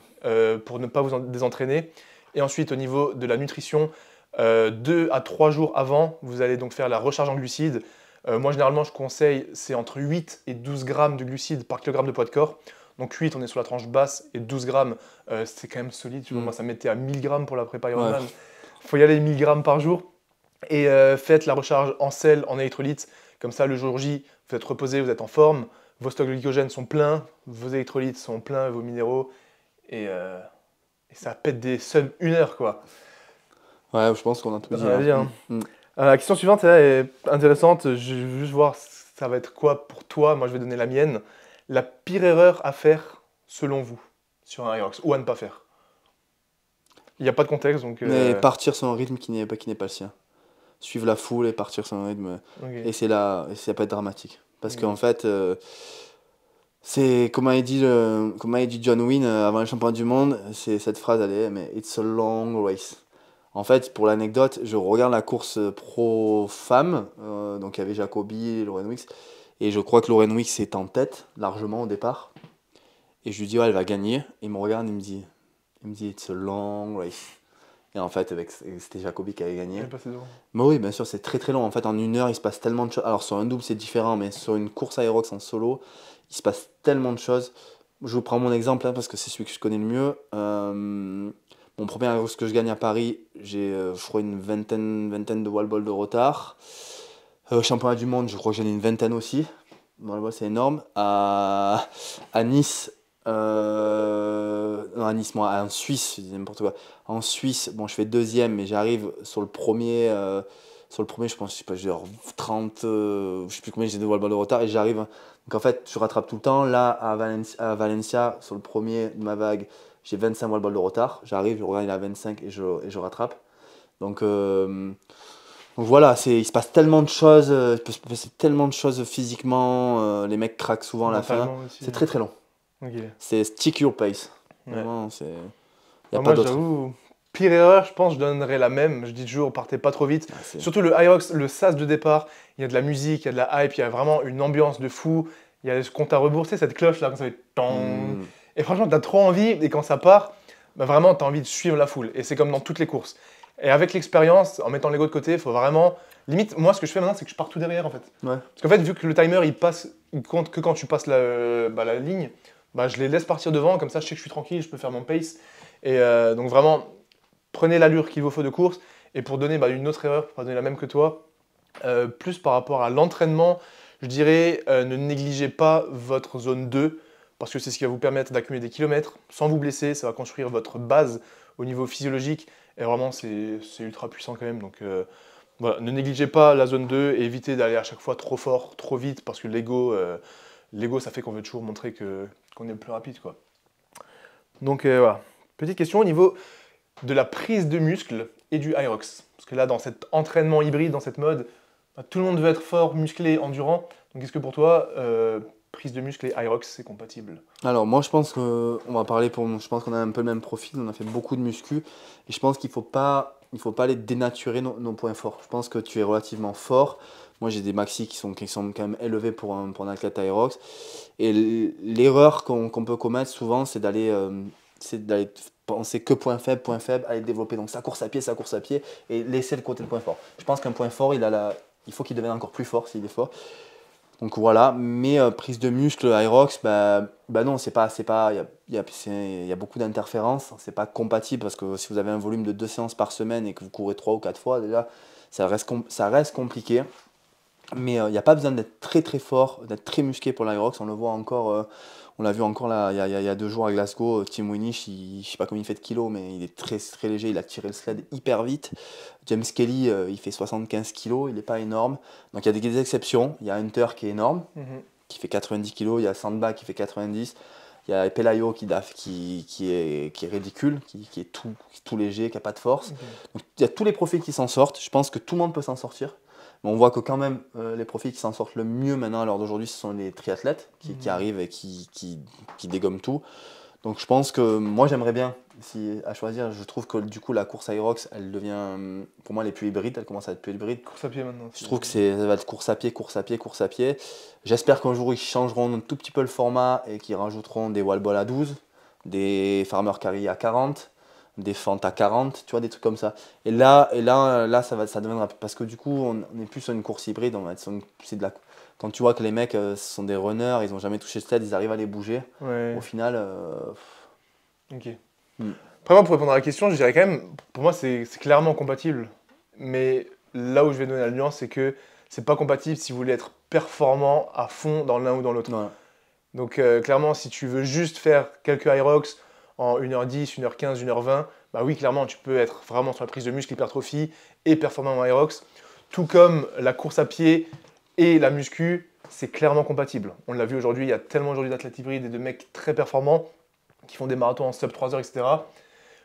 pour ne pas vous désentraîner. Et ensuite, au niveau de la nutrition, 2 à 3 jours avant, vous allez donc faire la recharge en glucides. Moi, généralement, je conseille, c'est entre 8 et 12 grammes de glucides par kilogramme de poids de corps. Donc 8, on est sur la tranche basse, et 12 grammes, c'est quand même solide. Tu vois, moi, ça mettait à 1000 grammes pour la prépa Ouais. Ironman. Il faut y aller 1000 grammes par jour. Et faites la recharge en sel, en électrolytes. Comme ça, le jour J, vous êtes reposé, vous êtes en forme. Vos stocks de glycogène sont pleins, vos électrolytes sont pleins, vos minéraux. Et ça pète des sub 1 heure, quoi. Ouais, je pense qu'on a tout dit, On a hein. dit, hein. La question suivante là, est intéressante. Je veux juste voir ça va être quoi pour toi. Moi, je vais donner la mienne. La pire erreur à faire, selon vous, sur un Aerox, ou à ne pas faire. Il n'y a pas de contexte, donc... Mais partir sur un rythme qui n'est pas le sien. Suivre la foule et partir sur un rythme. ok. Et ça peut être dramatique. Parce Ok. qu'en fait, c'est comme a dit John Wynne avant les championnats du monde, c'est cette phrase, elle est, mais it's a long race. En fait, pour l'anecdote, je regarde la course pro femme, donc il y avait Jacobi, Lauren Wicks, et je crois que Lauren Wicks est en tête, largement au départ. Et je lui dis, ouais, elle va gagner. Il me regarde, il me dit, it's a long race. Et en fait, c'était Jacobi qui avait gagné. Elle est passée devant. Mais oui, bien sûr, c'est très très long. En fait, en 1 heure, il se passe tellement de choses. Alors, sur un double, c'est différent, mais sur une course Aerox en solo, il se passe tellement de choses. Je vous prends mon exemple, hein, parce que c'est celui que je connais le mieux. Mon premier Aerox que je gagne à Paris, j'ai, je crois, une vingtaine de wall ball de retard. Championnat du monde, je crois que j'en ai une vingtaine aussi. Wall ball, c'est énorme. À Nice, non, à Nice, moi, en Suisse, je dis n'importe quoi. En Suisse, bon, je fais deuxième, mais j'arrive sur le premier. Je pense, je sais pas, j'ai genre 30, je sais plus combien j'ai de wall ball de retard, et j'arrive. Donc en fait, je rattrape tout le temps. Là, à Valencia, sur le premier de ma vague, j'ai 25 wall ball de retard. J'arrive, je regarde, il est à 25 et je rattrape. Donc voilà, il se passe tellement de choses, il peut se passer tellement de choses physiquement, les mecs craquent souvent à la fin. Mentalement aussi. C'est très très long. Ok. C'est stick your pace. Ouais. Vraiment, il n'y a Bah, pas moi, d'autre. j'avoue, pire erreur, je pense, je donnerais la même. Je dis toujours, partez pas trop vite. Ah, Surtout le Aerox, le sas de départ, il y a de la musique, il y a de la hype, il y a vraiment une ambiance de fou. Il y a ce compte à rebours, tu sais, cette cloche là, quand ça fait tong. Mm. Et franchement, t'as trop envie, et quand ça part, bah vraiment, t'as envie de suivre la foule. Et c'est comme dans toutes les courses. Et avec l'expérience, en mettant l'ego de côté, il faut vraiment. Limite, moi, ce que je fais maintenant, c'est que je pars tout derrière en fait. Ouais. Parce qu'en fait, vu que le timer, il compte que quand tu passes la ligne, bah, je les laisse partir devant, comme ça, je sais que je suis tranquille, je peux faire mon pace. Et donc vraiment, prenez l'allure qu'il vous faut de course. Et pour donner une autre erreur, pour donner la même que toi, plus par rapport à l'entraînement, je dirais ne négligez pas votre zone 2, parce que c'est ce qui va vous permettre d'accumuler des kilomètres sans vous blesser, ça va construire votre base au niveau physiologique, et vraiment c'est ultra puissant quand même. Donc voilà, ne négligez pas la zone 2 et évitez d'aller à chaque fois trop fort, trop vite, parce que l'ego, ça fait qu'on veut toujours montrer qu'on est le plus rapide, quoi. Donc voilà. Petite question au niveau de la prise de muscle et du Hyrox? Parce que là, dans cet entraînement hybride, dans cette mode, tout le monde veut être fort, musclé, endurant. Donc est-ce que pour toi, prise de muscle et Hyrox, c'est compatible? Alors moi je pense qu'on va parler je pense qu'on a un peu le même profil, on a fait beaucoup de muscu et je pense qu'il faut pas les dénaturer nos points forts. Je pense que tu es relativement fort. Moi j'ai des maxi qui sont quand même élevés pour un athlète Aerox. Et l'erreur qu'on peut commettre souvent c'est d'aller penser que point faible, aller développer donc sa course à pied et laisser le côté de point fort. Je pense qu'un point fort, il faut qu'il devienne encore plus fort s'il est fort. Donc voilà, mais prise de muscle, Hyrox, non, il y a beaucoup d'interférences, c'est pas compatible parce que si vous avez un volume de 2 séances par semaine et que vous courez 3 ou 4 fois, déjà, ça reste compliqué. Mais il n'y a pas besoin d'être très très fort, d'être très musclé pour l'Hyrox, on le voit encore, on l'a vu encore là, il y a 2 jours à Glasgow, Tim Winnish, je ne sais pas combien il fait de kilos, mais il est très, très léger, il a tiré le sled hyper vite. James Kelly, il fait 75 kilos, il n'est pas énorme. Donc il y a des exceptions, il y a Hunter qui est énorme, qui fait 90 kilos, il y a Sandbach qui fait 90, il y a Pelayo qui est ridicule, qui est tout léger, qui n'a pas de force. Donc il y a tous les profils qui s'en sortent, je pense que tout le monde peut s'en sortir. Mais on voit que quand même, les profils qui s'en sortent le mieux maintenant à l'heure d'aujourd'hui, ce sont les triathlètes qui arrivent et qui dégomment tout. Donc je pense que moi j'aimerais bien, si à choisir, je trouve que du coup la course Hyrox, elle devient, pour moi, elle est plus hybride, elle commence à être plus hybride. Course à pied maintenant. Je trouve que ça va être course à pied. J'espère qu'un jour ils changeront un tout petit peu le format et qu'ils rajouteront des wall ball à 12, des farmer carry à 40. Des fentes à 40, tu vois, des trucs comme ça. Et là ça deviendra, parce que du coup, on est plus sur une course hybride, quand tu vois que les mecs, ce sont des runners, ils n'ont jamais touché le stade, ils arrivent à les bouger. Ouais. Au final. Ok. Après, moi, pour répondre à la question, je dirais quand même, pour moi, c'est clairement compatible. Mais là où je vais donner la nuance, c'est que c'est pas compatible si vous voulez être performant à fond dans l'un ou dans l'autre. Ouais. Donc, clairement, si tu veux juste faire quelques Hyrox en 1h10, 1h15, 1h20, bah oui, clairement, tu peux être vraiment sur la prise de muscle, hypertrophie et performant en Hyrox. Tout comme la course à pied et la muscu, c'est clairement compatible. On l'a vu aujourd'hui, il y a tellement aujourd'hui d'athlètes hybrides et de mecs très performants qui font des marathons en sub 3 heures, etc.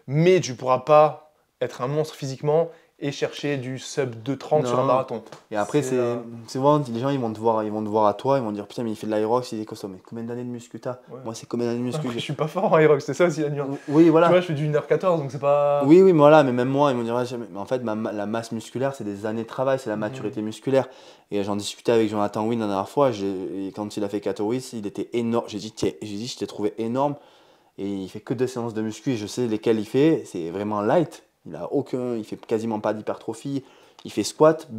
Mais tu ne pourras pas être un monstre physiquement et chercher du sub 2,30 sur un marathon. Et après, c'est vraiment, les gens ils vont te voir à toi, ils vont te dire putain, mais il fait de l'Hyrox, il est costaud. Mais combien d'années de muscu t'as? Ouais. Moi, c'est combien d'années de muscu? Je suis pas fort en Hyrox, c'est ça aussi la nuance. Oui, voilà. Tu vois, je fais du 1h14, donc c'est pas. Oui, mais voilà, mais même moi, ils vont dire, mais en fait, la masse musculaire, c'est des années de travail, c'est la maturité musculaire. Et j'en discutais avec Jonathan Wynne la dernière fois, quand il a fait Katowice, il était énorme. J'ai dit, je t'ai trouvé énorme. Et il fait que 2 séances de muscu, et je sais lesquelles il fait, c'est vraiment light. Il fait quasiment pas d'hypertrophie. Il fait squat,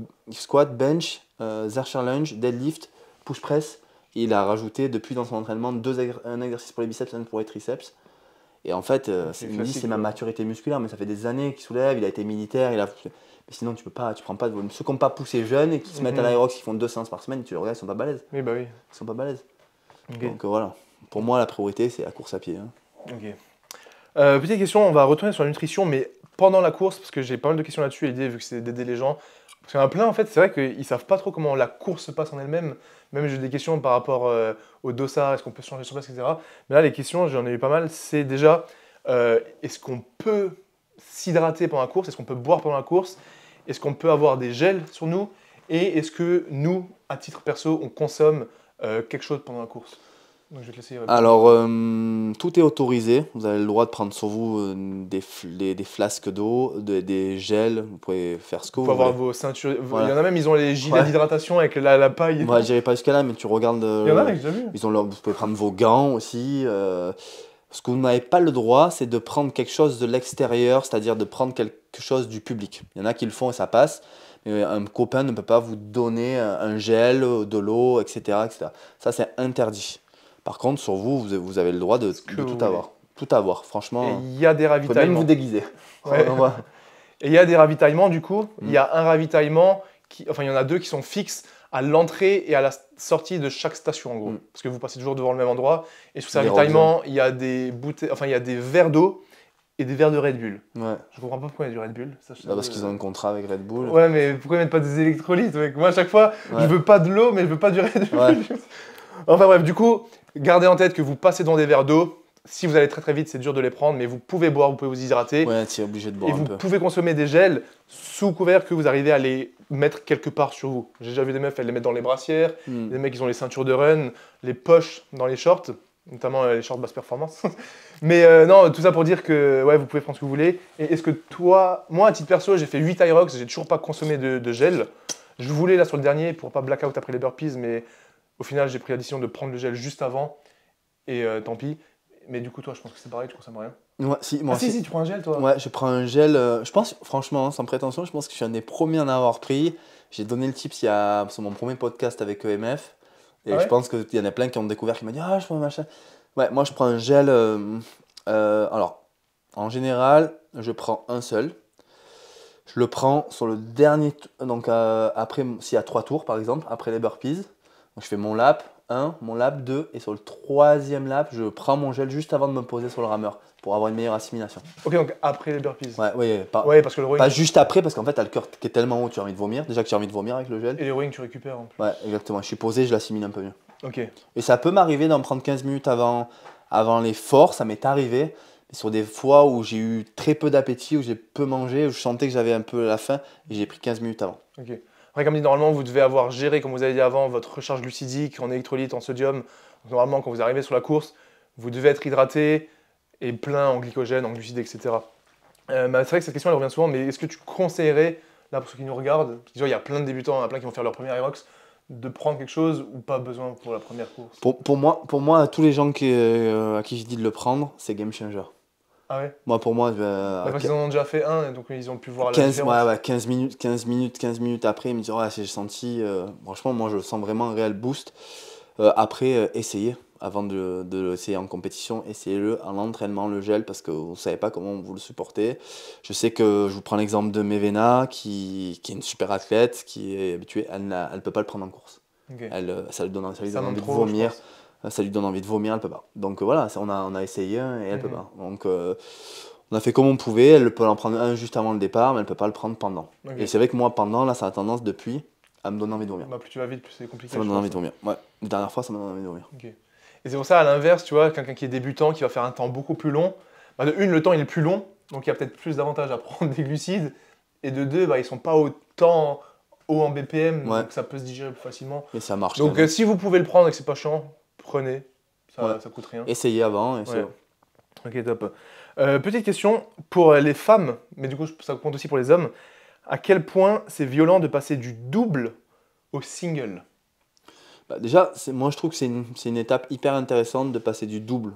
bench, Zercher lunge, deadlift, push press. Et il a rajouté depuis dans son entraînement un exercice pour les biceps et un pour les triceps. Et en fait, il me dit c'est ma maturité musculaire, mais ça fait des années qu'il soulève, il a été militaire, mais sinon tu prends pas de volume. Ceux qui n'ont pas poussé jeunes et qui se mettent à l'Hyrox, qui font 2 séances par semaine, tu les regardes, ils sont pas balèzes. Oui, bah oui. Ils sont pas balèzes. Okay. Donc voilà, pour moi la priorité c'est la course à pied. Hein. Ok. Petite question, on va retourner sur la nutrition, mais pendant la course, parce que j'ai pas mal de questions là-dessus, et l'idée, vu que c'est d'aider les gens, parce qu'il y en a plein, en fait, c'est vrai qu'ils savent pas trop comment la course se passe en elle-même. Même j'ai des questions par rapport au dossard, est-ce qu'on peut se changer sur place, etc. Mais là, les questions, j'en ai eu pas mal, c'est déjà, est-ce qu'on peut s'hydrater pendant la course? Est-ce qu'on peut boire pendant la course? Est-ce qu'on peut avoir des gels sur nous? Et est-ce que nous, à titre perso, on consomme quelque chose pendant la course? Donc, je vais te laisser répondre. Alors, tout est autorisé. Vous avez le droit de prendre sur vous des flasques d'eau, des gels. Vous pouvez faire ce que vous voulez. Vous pouvez avoir vos ceintures. Voilà. Il y en a même, ils ont les gilets d'hydratation avec la paille. Moi, je dirais pas jusqu'à là, mais tu regardes. Il y en a, j'ai déjà vu. Vous pouvez prendre vos gants aussi. Ce que vous n'avez pas le droit, c'est de prendre quelque chose de l'extérieur, c'est-à-dire de prendre quelque chose du public. Il y en a qui le font et ça passe. Mais un copain ne peut pas vous donner un gel, de l'eau, etc., etc. Ça, c'est interdit. Par contre, sur vous avez le droit de tout avoir. Tout avoir, franchement. Et il y a des ravitaillements. Faut même vous déguiser. Ouais. Et il y a des ravitaillements, du coup. Il y a un ravitaillement, il y en a 2 qui sont fixes à l'entrée et à la sortie de chaque station, en gros. Parce que vous passez toujours devant le même endroit. Et sur ces ravitaillements, il y a des bouteilles, il y a des verres d'eau et des verres de Red Bull. Ouais. Je comprends pas pourquoi il y a du Red Bull. Ça, parce qu'ils ont un contrat avec Red Bull. Ouais, mais pourquoi ils mettent pas des électrolytes, mec? Moi, à chaque fois, je veux pas de l'eau, mais je veux pas du Red Bull. Ouais. Enfin bref, du coup, gardez en tête que vous passez dans des verres d'eau. si vous allez très très vite, c'est dur de les prendre, mais vous pouvez boire, vous pouvez vous hydrater. Ouais, tu es obligé de boire Et un vous peu. pouvez consommer des gels sous couvert que vous arrivez à les mettre quelque part sur vous. J'ai déjà vu des meufs, elles les mettent dans les brassières, des mecs, ils ont les ceintures de run, les poches dans les shorts, notamment les shorts basse performance. Mais non, tout ça pour dire que ouais, vous pouvez prendre ce que vous voulez. Et est-ce que toi, moi à titre perso, j'ai fait 8 Hyrox, j'ai toujours pas consommé de gel. Je voulais là sur le dernier pour pas blackout après les burpees, mais au final j'ai pris la décision de prendre le gel juste avant. Et tant pis. Mais du coup, toi, je pense que c'est pareil, tu consommes rien. Ouais, si, moi si, tu prends un gel, toi. Ouais, je prends un gel. Je pense, franchement, sans prétention, je pense que je suis un des premiers à en avoir pris. J'ai donné le tips sur mon premier podcast avec EMF. Et Ah ouais je pense qu'il y en a plein qui ont découvert, qui m'ont dit ah, je prends un machin. Ouais, moi, je prends un gel. Alors, en général, je prends un seul. Je le prends sur le dernier. Donc, après, s'il y a 3 tours, par exemple, après les burpees, donc je fais mon lap 1, mon lap 2, et sur le 3e lap, je prends mon gel juste avant de me poser sur le rameur pour avoir une meilleure assimilation. Ok, donc après les burpees. Ouais, Ouais, parce que le rowing. pas juste après, parce qu'en fait, t'as le cœur qui est tellement haut, tu as envie de vomir. Déjà que tu as envie de vomir avec le gel. Et le rowing, tu récupères en plus. Ouais, exactement. Je suis posé, je l'assimile un peu mieux. Ok. Et ça peut m'arriver d'en prendre 15 minutes avant l'effort, ça m'est arrivé. Mais sur des fois où j'ai eu très peu d'appétit, où j'ai peu mangé, où je sentais que j'avais un peu la faim, et j'ai pris 15 minutes avant. Ok. Après, comme dit, normalement, vous devez avoir géré, comme vous avez dit avant, votre recharge glucidique en électrolytes, en sodium. Donc, normalement, quand vous arrivez sur la course, vous devez être hydraté et plein en glycogène, en glucides, etc. C'est vrai que cette question, elle revient souvent, mais est-ce que tu conseillerais, là, pour ceux qui nous regardent, parce qu'il y a plein de débutants, il y en a plein qui vont faire leur premier Hyrox, de prendre quelque chose ou pas besoin pour la première course? Pour moi, tous les gens à qui je dis de le prendre, c'est game changer. Ah ouais? Moi, pour moi, Parce qu'ils en ont déjà fait un, et donc ils ont pu voir la 15 différence. 15 minutes après, ils me disent ouais, j'ai senti. Franchement, moi, je sens vraiment un réel boost. Après, essayez. Avant de l'essayer en compétition, essayez-le en entraînement, le gel, parce que vous ne savez pas comment vous le supportez. Je sais que je vous prends l'exemple de Mevena, qui est une super athlète, qui est habituée, elle ne peut pas le prendre en course. Ok. Ça lui donne envie Ça de monte trop, je vomir. pense. Ça lui donne envie de vomir, elle peut pas. Donc voilà, on a essayé un et elle peut Mhm. pas. Donc on a fait comme on pouvait, elle peut en prendre un juste avant le départ, mais elle peut pas le prendre pendant. Ok. Et c'est vrai que moi, pendant, là, ça a tendance depuis à me donner envie de vomir. Bah, plus tu vas vite, plus c'est compliqué. Ça me je donne pense. envie de vomir. Ouais, la dernière fois, ça m'a donné envie de vomir. Ok. Et c'est pour ça, à l'inverse, tu vois, quelqu'un qui est débutant, qui va faire un temps beaucoup plus long, bah, de une, le temps il est plus long, donc il y a peut-être plus d'avantages à prendre des glucides, et de deux, bah, ils sont pas autant hauts en BPM, Ouais. donc ça peut se digérer plus facilement. Et ça marche. Donc si vous pouvez le prendre et que c'est pas chiant, prenez, Ouais. ça coûte rien. Essayez avant. Et c'est Ouais. bon. Ok, top. Petite question pour les femmes, mais du coup ça compte aussi pour les hommes. À quel point c'est violent de passer du double au single? Bah, déjà, moi je trouve que c'est une étape hyper intéressante de passer du double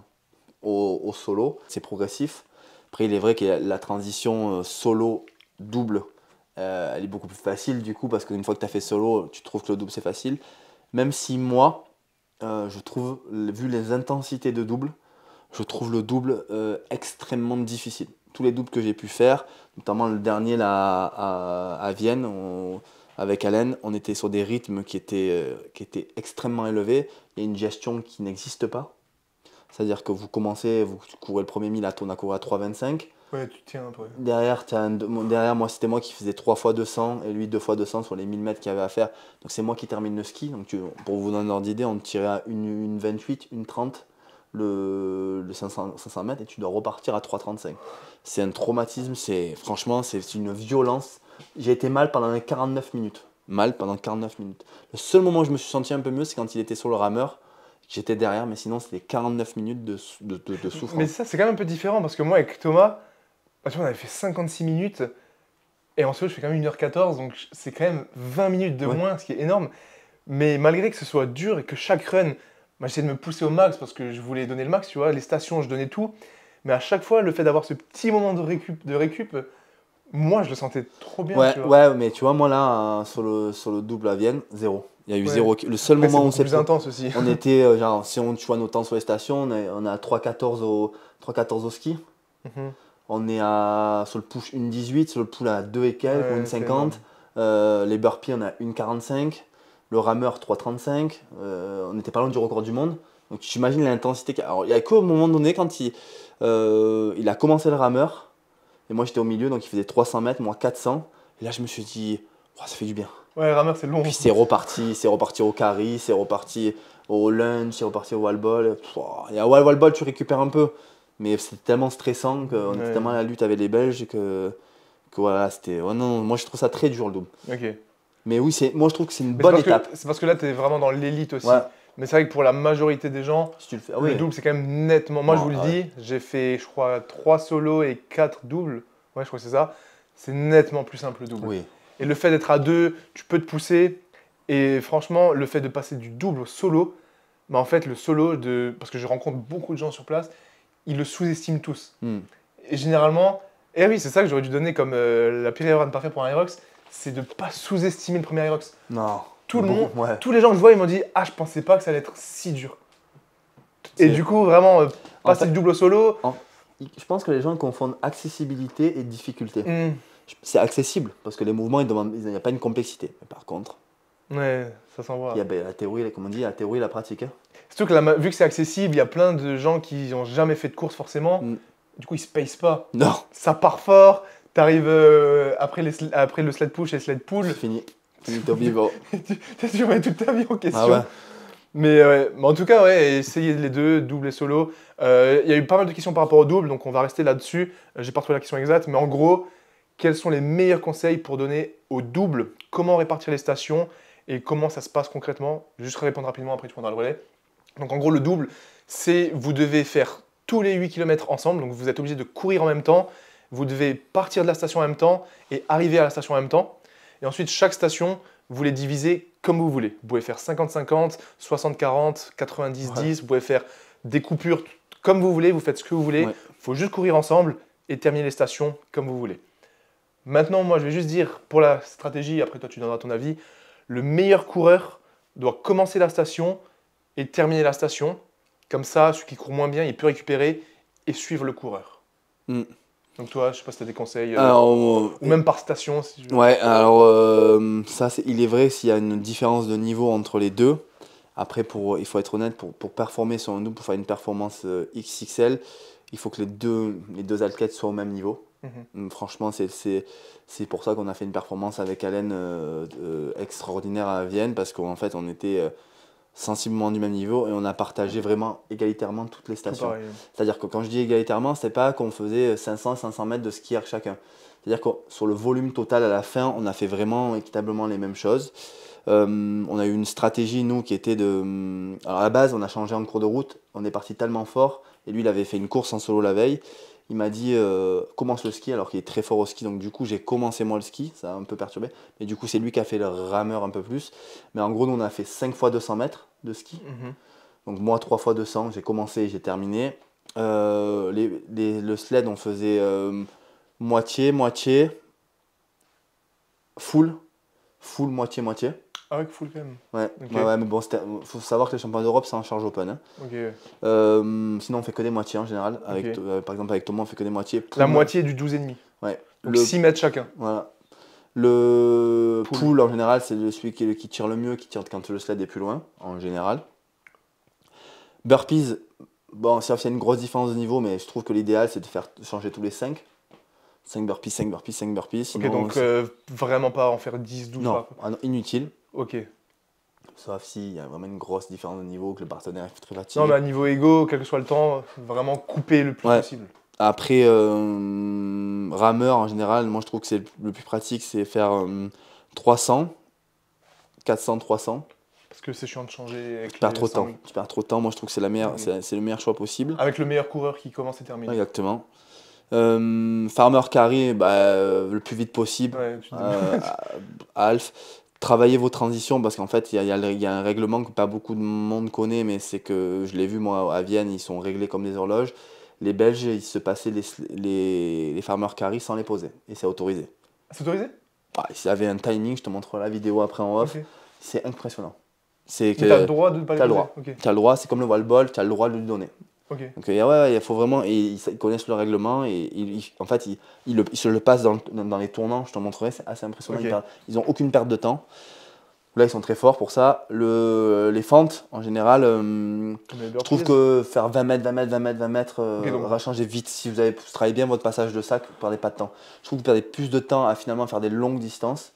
au solo. C'est progressif. Après, il est vrai que la transition solo-double, elle est beaucoup plus facile du coup, parce qu'une fois que tu as fait solo, tu trouves que le double c'est facile. Même si moi, je trouve, vu les intensités de double, je trouve le double extrêmement difficile. Tous les doubles que j'ai pu faire, notamment le dernier là à Vienne, avec Alain, on était sur des rythmes qui étaient extrêmement élevés. Il y a une gestion qui n'existe pas. C'est-à-dire que vous courez le premier 1000 à tourner à courir à 3,25. Ouais, tu tiens un peu. Derrière moi, c'était moi qui faisais 3 fois 200 et lui 2 fois 200 sur les 1000 mètres qu'il y avait à faire. Donc c'est moi qui termine le ski. Donc pour vous donner un ordre d'idée, on tirait à une 28, une 30 le 500 mètres et tu dois repartir à 3,35. C'est un traumatisme, franchement, c'est une violence. J'ai été mal pendant les 49 minutes. Mal pendant 49 minutes. Le seul moment où je me suis senti un peu mieux, c'est quand il était sur le rameur. J'étais derrière, mais sinon, c'était 49 minutes de souffrance. Mais ça, c'est quand même un peu différent parce que moi, avec Thomas, bah, tu vois, on avait fait 56 minutes et en solo, je fais quand même 1h14, donc c'est quand même 20 minutes de Ouais. moins, ce qui est énorme. Mais malgré que ce soit dur et que chaque run, bah, j'essayais de me pousser au max parce que je voulais donner le max, tu vois, les stations, je donnais tout. Mais à chaque fois, le fait d'avoir ce petit moment de récup, moi, je le sentais trop bien, tu vois. Ouais, mais tu vois, moi là, sur le double à Vienne, zéro. Il y a eu Ouais. zéro. Le seul Après, moment où c'est plus intense aussi. on était, genre, si on voit nos temps sur les stations, on est à 3,14 au ski. Mhm. On est sur le push 1,18, sur le pull à 2 et quelques, Ouais, ou c'est 1,50. Les burpees, on a 1,45. Le rameur, 3,35. On n'était pas loin du record du monde. Donc tu imagines l'intensité. Alors, il n'y a qu'au moment donné, quand il a commencé le rameur, et moi j'étais au milieu, donc il faisait 300 mètres, moi 400. Et là, je me suis dit, oh, ça fait du bien. Ouais, rameur, c'est long. Puis c'est reparti au carry, c'est reparti au lunch et repartir au wall ball. Et à wall ball, tu récupères un peu. Mais c'était tellement stressant qu'on était tellement à la lutte avec les Belges que voilà, c'était. Oh non, moi je trouve ça très dur le double. Ok. Mais oui, moi je trouve que c'est une bonne étape. C'est parce que là, tu es vraiment dans l'élite aussi. Ouais. Mais c'est vrai que pour la majorité des gens, Si tu le fais, le double, c'est quand même nettement. Moi, Non, je vous le dis, j'ai fait, je crois, 3 solos et 4 doubles. Ouais, je crois que c'est ça. C'est nettement plus simple le double. Oui. Et le fait d'être à 2, tu peux te pousser. Et franchement, le fait de passer du double au solo, bah en fait, le solo, parce que je rencontre beaucoup de gens sur place, ils le sous-estiment tous. Et généralement, et oui, c'est ça que j'aurais dû donner comme la pire erreur à ne pas faire pour un Aerox, c'est de ne pas sous-estimer le premier Aerox. Non. Tout le monde, tous les gens que je vois, ils m'ont dit « Ah, je pensais pas que ça allait être si dur. » Et du coup, vraiment, passer du double au solo… Je pense que les gens confondent accessibilité et difficulté. C'est accessible, parce que les mouvements, il n'y a pas une complexité. Mais par contre… Ouais, ça s'envoie. Il y a la théorie, comme on dit, la théorie et la pratique. Hein. Surtout que vu que c'est accessible, il y a plein de gens qui n'ont jamais fait de course forcément. Du coup, ils se pacent pas. Non. Ça part fort. Tu arrives après le sled push et le sled pull. C'est fini. Fini ton vivant. tu remets toute ta vie en question. Ah ouais. Mais en tout cas, ouais, essayez les deux, double et solo. Il y a eu pas mal de questions par rapport au double, donc on va rester là-dessus. J'ai pas trouvé la question exacte, mais en gros, quels sont les meilleurs conseils pour donner au double? Comment répartir les stations et comment ça se passe concrètement? Juste répondre rapidement, après tu prendras le relais. Donc en gros, le double, c'est vous devez faire tous les 8 km ensemble, donc vous êtes obligé de courir en même temps, vous devez partir de la station en même temps et arriver à la station en même temps. Et ensuite, chaque station, vous les divisez comme vous voulez. Vous pouvez faire 50-50, 60-40, 90-10, vous pouvez faire des coupures comme vous voulez, vous faites ce que vous voulez. Il faut juste courir ensemble et terminer les stations comme vous voulez. Maintenant, moi, je vais juste dire, pour la stratégie, après toi tu donneras ton avis, le meilleur coureur doit commencer la station et terminer la station. Comme ça, celui qui court moins bien, il peut récupérer et suivre le coureur. Donc toi, je ne sais pas si tu as des conseils, ou même par station. Si je veux. Ouais, alors ça, il est vrai s'il y a une différence de niveau entre les deux. Après, il faut être honnête, pour performer sur un double, pour faire une performance XXL, il faut que les deux athlètes soient au même niveau. Franchement, c'est pour ça qu'on a fait une performance avec Alain extraordinaire à Vienne, parce qu'en fait, on était sensiblement du même niveau et on a partagé vraiment égalitairement toutes les stations. C'est-à-dire que quand je dis égalitairement, c'est pas qu'on faisait 500 mètres de ski chacun. C'est-à-dire que sur le volume total à la fin, on a fait vraiment équitablement les mêmes choses. On a eu une stratégie, nous, qui était de… Alors à la base, on a changé en cours de route, on est parti tellement fort, et lui, il avait fait une course en solo la veille. Il m'a dit commence le ski alors qu'il est très fort au ski, donc du coup j'ai commencé moi le ski, ça a un peu perturbé, mais du coup c'est lui qui a fait le rameur un peu plus. Mais en gros nous on a fait 5 fois 200 mètres de ski, donc moi 3 fois 200, j'ai commencé et j'ai terminé. Le sled on faisait moitié, full, moitié. Ah ouais, full quand même. Ouais, mais bon, faut savoir que les championnats d'Europe c'est en charge open. Hein. Sinon on fait que des moitiés en général. Par exemple avec Thomas on fait que des moitiés. La moitié du 12,5. Ouais. Donc 6 mètres chacun. Voilà. Le pool en général c'est celui qui tire le mieux, qui tire quand le sled est plus loin en général. Burpees, bon c'est une grosse différence de niveau, mais je trouve que l'idéal c'est de faire changer tous les 5. 5 burpees. Sinon, ok, donc vraiment pas en faire 10, 12 non, inutile. Ok. Sauf s'il y a vraiment une grosse différence de niveau, que le partenaire est très fatigué. Non, mais à niveau ego, quel que soit le temps, vraiment couper le plus possible. Après, rameur en général, moi je trouve que c'est le plus pratique, c'est faire 300, 400, 300. Parce que c'est chiant de changer avec tu perds trop de temps. Moi je trouve que c'est le meilleur choix possible. Avec le meilleur coureur qui commence et termine. Exactement. Farmer carry, le plus vite possible. Alf. Travaillez vos transitions parce qu'en fait il y a un règlement que pas beaucoup de monde connaît, mais c'est que je l'ai vu moi à Vienne, ils sont réglés comme des horloges. Les Belges ils se passaient les farmer carry sans les poser et c'est autorisé. C'est autorisé? S'il y avait un timing, je te montrerai la vidéo après en off. C'est impressionnant. Tu as le droit de ne pas les poser? Tu as le droit, c'est comme le wall ball, tu as le droit de lui donner. Donc il faut vraiment, ils connaissent le règlement et en fait ils se le passent dans les tournants, je te montrerai, c'est assez impressionnant. Ils n'ont aucune perte de temps. Là ils sont très forts pour ça. Les fentes en général, je trouve que faire 20 mètres va changer vite. Si vous travaillez bien votre passage de sac, vous ne perdez pas de temps. Je trouve que vous perdez plus de temps à finalement faire des longues distances.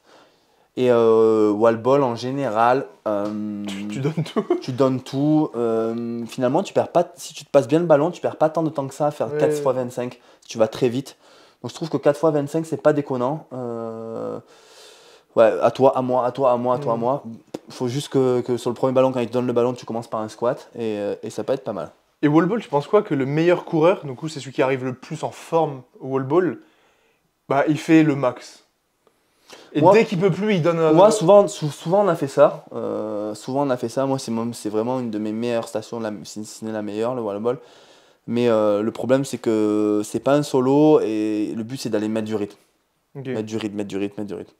Et wall ball en général, Tu donnes tout. tu donnes tout. Finalement, tu perds pas, si tu te passes bien le ballon, tu perds pas tant de temps que ça à faire 4 Ouais. x 25. Tu vas très vite. Donc je trouve que 4 x 25, c'est pas déconnant. Ouais, à toi, à moi, à toi, à moi, à toi, à Mm. moi. Il faut juste que sur le premier ballon, quand il te donne le ballon, tu commences par un squat et ça peut être pas mal. Et wall ball, tu penses quoi que le meilleur coureur, du coup c'est celui qui arrive le plus en forme au wall ball, bah il fait le max. Et Moi, dès qu'il peut plus, il donne Moi, souvent on a fait ça. Souvent on a fait ça. Moi, c'est vraiment une de mes meilleures stations, si ce n'est la meilleure, le wallball. Mais le problème, c'est que c'est pas un solo et le but, c'est d'aller mettre du rythme. Ok. Mettre du rythme, mettre du rythme, mettre du rythme.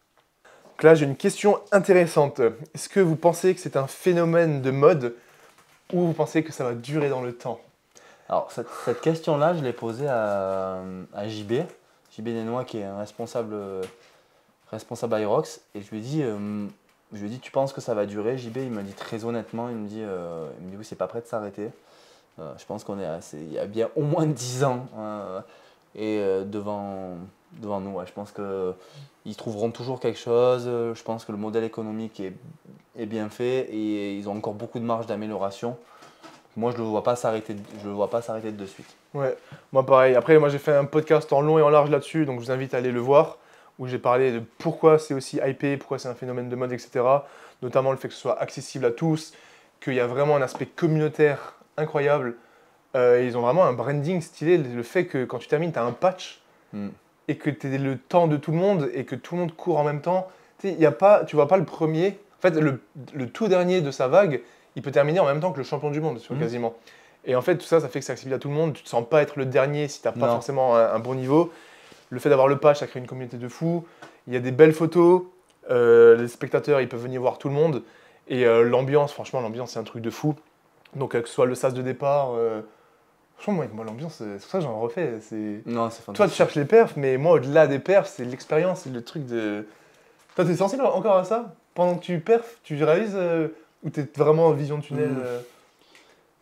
Donc là, j'ai une question intéressante. Est-ce que vous pensez que c'est un phénomène de mode ou vous pensez que ça va durer dans le temps? Alors, cette question-là, je l'ai posée à JB. JB Desnois, qui est un responsable Aerox. Et je lui ai dit, tu penses que ça va durer? JB, il m'a dit très honnêtement, il me dit oui, c'est pas prêt de s'arrêter. Je pense il y a bien au moins 10 ans devant nous. Ouais. Je pense qu'ils trouveront toujours quelque chose. Je pense que le modèle économique est bien fait et ils ont encore beaucoup de marge d'amélioration. Moi, je ne le vois pas s'arrêter de suite. Ouais, moi pareil. Après, moi j'ai fait un podcast en long et en large là-dessus, donc je vous invite à aller le voir, où j'ai parlé de pourquoi c'est aussi hypé, pourquoi c'est un phénomène de mode, etc. Notamment le fait que ce soit accessible à tous, qu'il y a vraiment un aspect communautaire incroyable. Et ils ont vraiment un branding stylé, le fait que quand tu termines, tu as un patch Mm. et que tu es le temps de tout le monde et que tout le monde court en même temps. Tu sais, tu vois pas le premier. En fait, le tout dernier de sa vague, il peut terminer en même temps que le champion du monde, quasiment. Et en fait, tout ça, ça fait que c'est accessible à tout le monde. Tu te sens pas être le dernier si tu n'as pas Non. forcément un bon niveau. Le fait d'avoir le patch, ça crée une communauté de fous. Il y a des belles photos. Les spectateurs, ils peuvent venir voir tout le monde. Et l'ambiance, franchement, l'ambiance, c'est un truc de fou. Donc, que ce soit le sas de départ. Franchement, moi, l'ambiance, c'est pour ça que j'en refais. Non, c'est Toi, tu fantastique. cherches les perfs, mais moi, au-delà des perfs, c'est l'expérience, c'est le truc de. Toi, t'es sensible encore à ça? Pendant que tu perfs, tu réalises ou t'es vraiment en vision de tunnel Mm.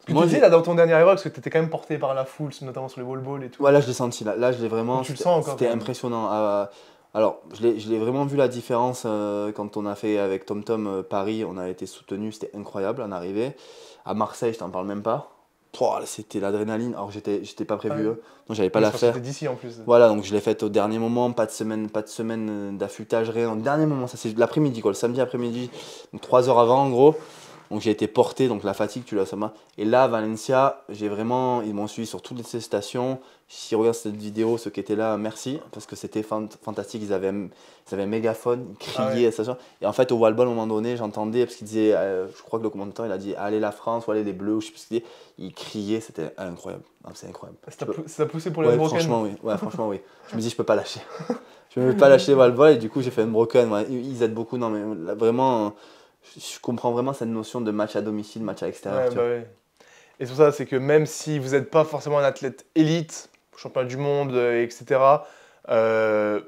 Parce que Moi, tu disais j'ai- là dans ton dernier Aerox que t'étais quand même porté par la foule, notamment sur les wall balls et tout. Ouais, là, je l'ai senti. Là, je l'ai vraiment. Donc tu le sens encore C'était quand même. impressionnant. Alors, je l'ai vraiment vu la différence quand on a fait avec TomTom Paris. On a été soutenu. C'était incroyable en arrivée. À Marseille, je t'en parle même pas. Pouah, c'était l'adrénaline. Alors, j'étais pas Ah prévu, ouais. donc j'avais pas Oui, la parce que faire. t'es d'ici en plus. Voilà, donc je l'ai faite au dernier moment, pas de semaine d'affûtage, rien. Au dernier moment, ça c'est l'après-midi, quoi, le samedi après-midi, donc 3 heures avant en gros. Donc j'ai été porté, donc la fatigue, tu l'as, ça m'a. Et là, à Valencia, ils m'ont suivi sur toutes ces stations. S'ils regardent cette vidéo, ceux qui étaient là, merci, parce que c'était fantastique. Ils avaient un mégaphone, ils Ah criaient, ouais. etc. Et en fait, au wallball, à un moment donné, j'entendais, parce qu'il disait, je crois que le commentateur, il a dit, allez la France, ou allez les Bleus, ou je sais plus ce qu'il disait. Il criait, c'était incroyable. Non, c'est incroyable. Ça t'a poussé pour les Ouais, unbroken. franchement, oui. Ouais, franchement, oui. Je me dis, je peux pas lâcher. Je peux pas lâcher Valbol et du coup, j'ai fait une broken. Ouais. Ils aident beaucoup. Non, mais là, vraiment, je comprends vraiment cette notion de match à domicile, match à l'extérieur. Ouais, Tu bah vois. ouais. Et sur ça, c'est que même si vous n'êtes pas forcément un athlète élite, champion du monde, etc., euh,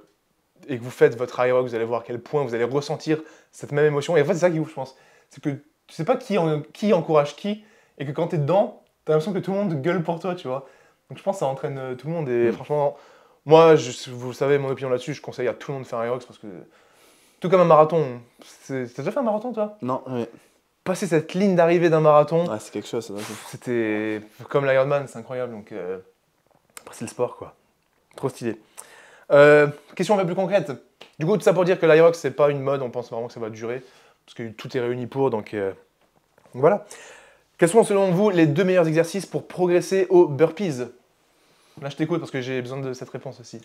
et que vous faites votre Aerox, vous allez voir à quel point vous allez ressentir cette même émotion. Et en fait, c'est ça qui est ouf, je pense. C'est que tu sais pas qui encourage qui, et que quand tu es dedans, tu as l'impression que tout le monde gueule pour toi, tu vois. Donc je pense que ça entraîne tout le monde. Et Mm. franchement, moi, vous savez mon opinion là-dessus, je conseille à tout le monde de faire un Aerox parce que, tout comme un marathon, t'as déjà fait un marathon, toi? Non, ouais. Passer cette ligne d'arrivée d'un marathon, Ouais, c'est quelque chose. Ça, c'était comme l'Ironman, c'est incroyable. Donc, après, c'est le sport, quoi. Trop stylé. Question un peu plus concrète. Du coup, tout ça pour dire que l'Irox, c'est pas une mode, on pense vraiment que ça va durer, parce que tout est réuni pour, donc voilà. Quels sont selon vous les 2 meilleurs exercices pour progresser aux burpees? Là, je t'écoute parce que j'ai besoin de cette réponse aussi.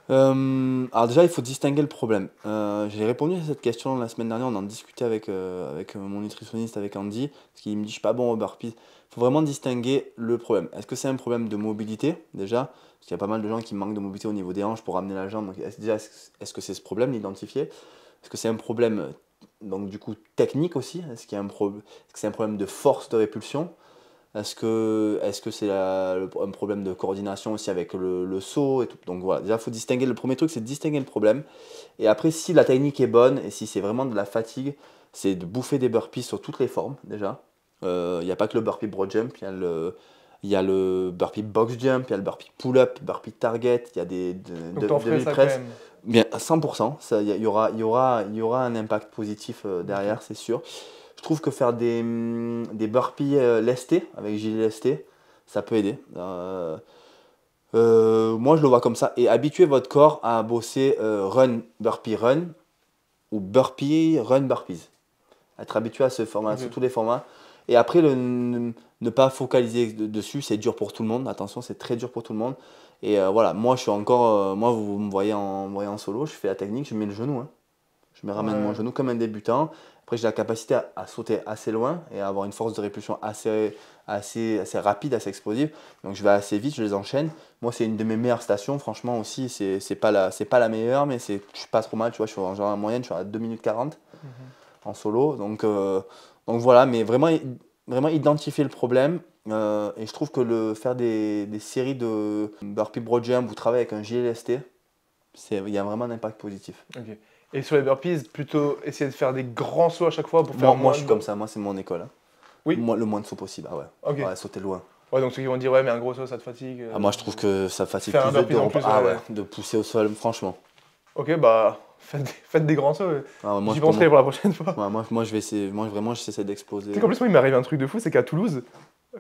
Alors déjà, il faut distinguer le problème. J'ai répondu à cette question la semaine dernière, on en discutait avec mon nutritionniste, avec Andy, parce qu'il me dit je suis pas bon au burpees. Il faut vraiment distinguer le problème. Est-ce que c'est un problème de mobilité déjà? Parce qu'il y a pas mal de gens qui manquent de mobilité au niveau des hanches pour ramener la jambe. Donc est-ce que c'est ce problème, l'identifier? Est-ce que c'est un problème donc du coup technique aussi? Est-ce que c'est un problème de force de répulsion? Est-ce que c'est un problème de coordination aussi avec le saut et tout? Donc voilà, déjà il faut distinguer, le premier truc c'est de distinguer le problème. Et après si la technique est bonne et si c'est vraiment de la fatigue, c'est de bouffer des burpees sur toutes les formes déjà. Il n'y a pas que le burpee broad jump, il y a le burpee box jump, il y a le burpee pull-up, burpee target, il y a des Donc, t'en ferais ça quand demi-press. même. Bien, à 100%, il y aura un impact positif derrière, c'est sûr. Je trouve que faire des burpees lestés, avec gilet lesté, ça peut aider. Moi, je le vois comme ça. Et habituez votre corps à bosser run, burpee, run, ou burpee, run, burpees. Être habitué à ce format, sur Ok. tous les formats. Et après, ne pas focaliser dessus, c'est dur pour tout le monde. Attention, c'est très dur pour tout le monde. Et voilà, moi, je suis encore. Moi, vous me voyez en solo, je fais la technique, je mets le genou, hein. Je me ramène mon Ouais. genou comme un débutant. Après, j'ai la capacité à sauter assez loin et à avoir une force de répulsion assez rapide, assez explosive. Donc, je vais assez vite, je les enchaîne. Moi, c'est une de mes meilleures stations. Franchement, aussi, c'est pas la meilleure, mais je suis pas trop mal. Tu vois, je suis en moyenne, je suis à 2 minutes 40 Mhm. en solo. Donc voilà, mais vraiment identifier le problème. Et je trouve que faire des séries de burpee broad jump ou travailler avec un JLST, il y a vraiment un impact positif. Ok. Et sur les burpees, plutôt essayer de faire des grands sauts à chaque fois pour faire Moi, moins je suis de... comme ça, moi, c'est mon école, hein. Oui? Le moins de sauts possible, ah ouais. Ok. Ouais, sauter loin. Ouais, donc ceux qui vont dire, ouais, mais un gros saut, ça te fatigue. Ah, moi, je trouve que ça fatigue Faire un plus burpee en plus, Ah ouais, ouais. de pousser au sol, franchement. Ok, bah, faites des grands sauts. Ah, ouais, J'y penserai pour la prochaine fois. moi, je vais essayer, moi, vraiment, j'essaie Tu d'exploser. sais qu'en plus, moi, il m'est arrivé un truc de fou, c'est qu'à Toulouse,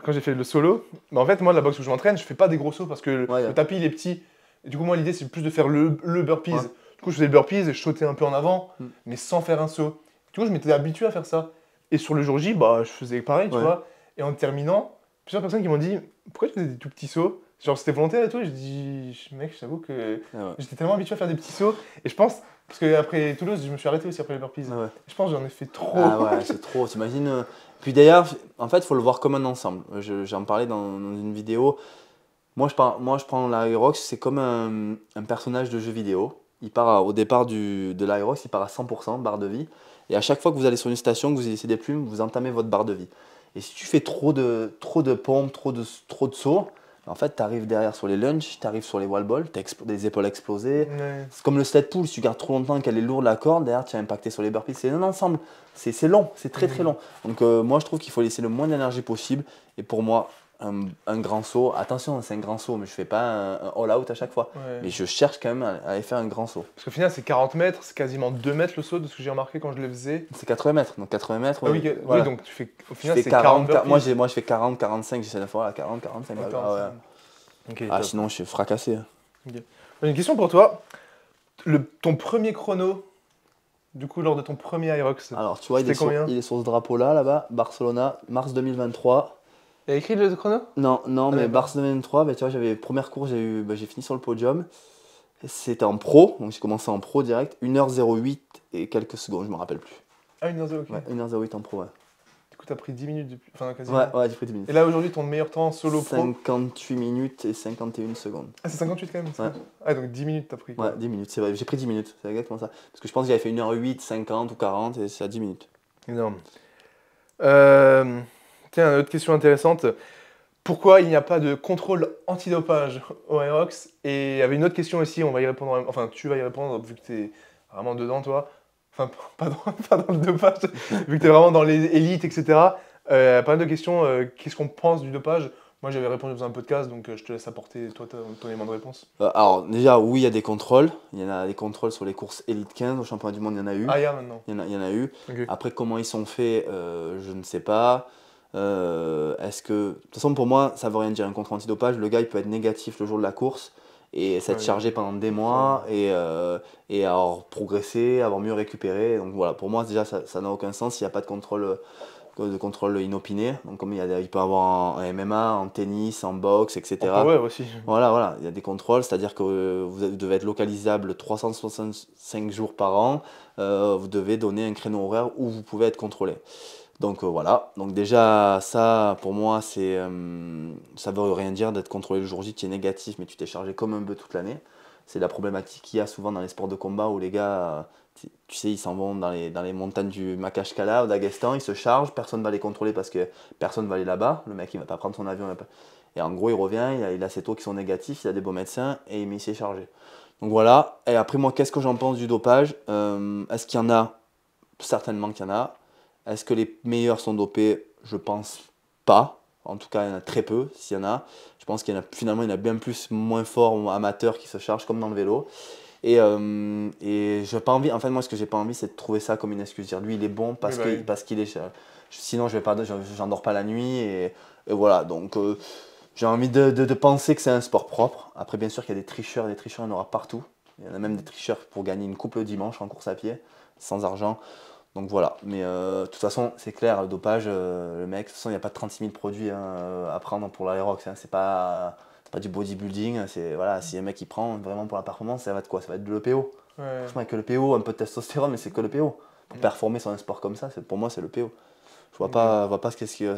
quand j'ai fait le solo, bah, en fait, moi, la boxe où je m'entraîne, je fais pas des gros sauts parce que Ouais, le tapis, il est petit. Et du coup, moi, l'idée, c'est plus de faire le burpees. ouais. Du coup, je faisais le burpees et je sautais un peu en avant, Mm. mais sans faire un saut. Du coup, je m'étais habitué à faire ça. Et sur le jour J, bah, je faisais pareil, tu Ouais. vois. Et en terminant, plusieurs personnes qui m'ont dit, pourquoi tu faisais des tout petits sauts? Genre, c'était volontaire et tout. Et je dis, mec, j'avoue que Ah ouais. j'étais tellement habitué à faire des petits sauts. Et je pense, parce qu'après Toulouse, je me suis arrêté aussi après les burpees. Ah ouais. Je pense que j'en ai fait trop. Ah ouais, c'est trop, t'imagines. Puis d'ailleurs, en fait, il faut le voir comme un ensemble. J'en parlais dans une vidéo. Moi, je prends l'Aerox, c'est comme un personnage de jeu vidéo. Au départ de l'Aerox, il part à 100% barre de vie. Et à chaque fois que vous allez sur une station, que vous essayez des plumes, vous entamez votre barre de vie. Et si tu fais trop de pompes, trop de sauts, en fait, tu arrives derrière sur les lunges, tu arrives sur les wall balls, tu as des épaules explosées. Ouais. C'est comme le sled pull, si tu gardes trop longtemps qu'elle est lourde la corde, derrière tu vas impacter sur les burpees. C'est un ensemble, c'est long, c'est très long. Donc moi je trouve qu'il faut laisser le moins d'énergie possible. Et pour moi, un grand saut, attention, c'est un grand saut, mais je fais pas un all out à chaque fois. Ouais. Mais je cherche quand même à aller faire un grand saut. Parce qu'au final, c'est 40 mètres, c'est quasiment 2 mètres le saut de ce que j'ai remarqué quand je le faisais. C'est 80 mètres, donc 80 mètres, Ah ouais, oui, oui, voilà. donc tu fais, au Je final, fais c'est 40 40, moi, burpees. je fais 40, 45, j'essaie de faire à 40, 45. Ouais, Ah ouais. Ok, Ah, top. sinon je suis fracassé. Ok. J'ai une question pour toi. Ton premier chrono, du coup, lors de ton premier Aerox, Alors tu vois, c'était combien? il est sur ce drapeau là-bas, Barcelona, mars 2023. Il y a écrit le chrono? Non, Ah, mais d'accord. mars 2023, bah, tu vois, première course, j'ai fini sur le podium. C'était en pro, donc j'ai commencé en pro direct, 1h08 et quelques secondes, je me rappelle plus. Ah, 1h0, ok. Ouais, 1h08 en pro, ouais. Du coup, t'as pris 10 minutes depuis. Enfin, Ouais, quasiment. ouais, j'ai pris 10 minutes. Et là, aujourd'hui, ton meilleur temps solo pro? 58 minutes et 51 secondes. Ah, c'est 58 quand même. Ouais. Ah, donc 10 minutes, t'as pris Ouais, quoi. 10 minutes, c'est vrai, j'ai pris 10 minutes, c'est exactement ça. Parce que je pense que j'avais fait 1h08, 50 ou 40 et c'est à 10 minutes. Énorme. Euh, Tiens, une autre question intéressante. Pourquoi il n'y a pas de contrôle antidopage au Aerox? Et il y avait une autre question aussi, on va y répondre, enfin tu vas y répondre vu que tu es vraiment dedans toi. Enfin, pas dans, pas dans le dopage, vu que tu es vraiment dans les élites, etc. Pas mal de questions, qu'est-ce qu'on pense du dopage? Moi j'avais répondu dans un podcast, donc je te laisse apporter toi ton élément de réponse. Alors, déjà, oui, il y a des contrôles. Il y en a des contrôles sur les courses Elite 15, au championnat du monde, il y en a eu. Ah, il y a maintenant. Il y en a eu. Ok. Après, comment ils sont faits, je ne sais pas. De toute façon, pour moi, ça veut rien dire. Un contrôle antidopage, le gars, il peut être négatif le jour de la course et s'être Ouais, chargé pendant des mois et avoir progressé, avoir mieux récupéré. Donc voilà, pour moi, déjà, ça n'a aucun sens s'il n'y a pas de contrôle inopiné. Donc, comme il peut y avoir en MMA, en tennis, en boxe, En etc. power aussi. Voilà, il y a des contrôles, c'est-à-dire que vous devez être localisable 365 jours par an. Vous devez donner un créneau horaire où vous pouvez être contrôlé. Donc voilà, donc déjà ça pour moi ça veut rien dire d'être contrôlé le jour J, tu es négatif mais tu t'es chargé comme un bœuf toute l'année. C'est la problématique qu'il y a souvent dans les sports de combat où les gars, tu sais, ils s'en vont dans les montagnes du Makashkala, au Daghestan, ils se chargent, personne ne va les contrôler parce que personne ne va aller là-bas, le mec il va pas prendre son avion. Et en gros il revient, il a ses taux qui sont négatifs, il a des beaux médecins et il s'est chargé. Donc voilà, et après moi qu'est-ce que j'en pense du dopage? Est-ce qu'il y en a? Certainement qu'il y en a. Est-ce que les meilleurs sont dopés? Je pense pas. En tout cas, il y en a très peu, s'il y en a. Je pense qu'il y en a finalement, il y en a bien plus moins forts ou amateurs qui se chargent, comme dans le vélo. Et j'ai pas envie, en fait, moi, ce que j'ai pas envie, c'est de trouver ça comme une excuse. Dire, lui, il est bon parce qu'il est. Sinon, j'endors pas la nuit. Et voilà. Donc, j'ai envie de penser que c'est un sport propre. Après, bien sûr qu'il y a des tricheurs, il y en aura partout. Il y en a même des tricheurs pour gagner une coupe le dimanche en course à pied, sans argent. Donc voilà, mais de toute façon, c'est clair, le dopage, le mec, de toute façon, il n'y a pas 36 000 produits à prendre pour l'Aerox. C'est pas du bodybuilding. Voilà, si un mec il prend vraiment pour la performance, ça va être quoi? Ça va être de l'EPO. Ouais. Franchement, avec le PO, un peu de testostérone, mais c'est que le PO. Pour performer sur un sport comme ça, pour moi, c'est le PO. Je vois pas ce qu'est-ce qu'il y a.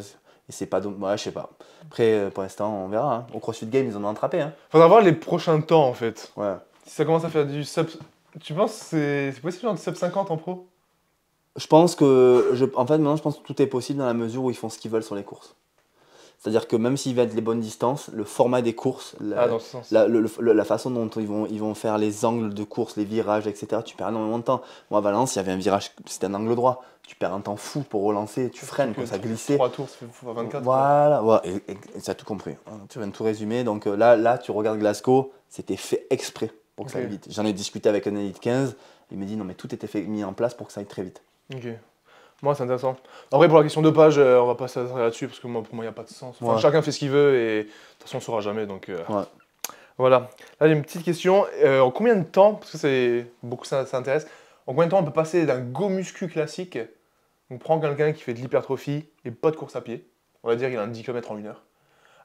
Et c'est pas. Ouais, je sais pas. Après, pour l'instant, on verra. Hein. Au CrossFit Games, ils en ont attrapé. Hein. Faudra voir les prochains temps en fait. Ouais. Si ça commence à faire du sub. Tu penses que c'est possible genre, de sub 50 en pro? Je pense que. En fait, maintenant, je pense que tout est possible dans la mesure où ils font ce qu'ils veulent sur les courses. C'est-à-dire que même s'ils mettent les bonnes distances, le format des courses, Dans ce sens. la façon dont ils vont faire les angles de course, les virages, etc., tu perds énormément de temps. Moi, à Valence, il y avait un virage, c'était un angle droit. Tu perds un temps fou pour relancer, tu freines, quand ça glissait. 3 tours, ça fait 24. Voilà, ouais, et tu as tout compris. Hein. Tu viens de tout résumer. Donc là, tu regardes Glasgow, c'était fait exprès pour que ça aille vite. J'en ai discuté avec un Elite 15, il m'a dit non, mais tout était mis en place pour que ça aille très vite. Ok. Moi, c'est intéressant. Après, pour la question de dopage, on va pas s'attarder là-dessus parce que pour moi, il n'y a pas de sens. Enfin, chacun fait ce qu'il veut et de toute façon, on ne saura jamais. Donc, voilà. Là, j'ai une petite question. En combien de temps, parce que c'est beaucoup ça intéresse, en combien de temps on peut passer d'un go muscu classique, donc prend quelqu'un qui fait de l'hypertrophie et pas de course à pied, on va dire qu'il a un 10 km en 1 heure,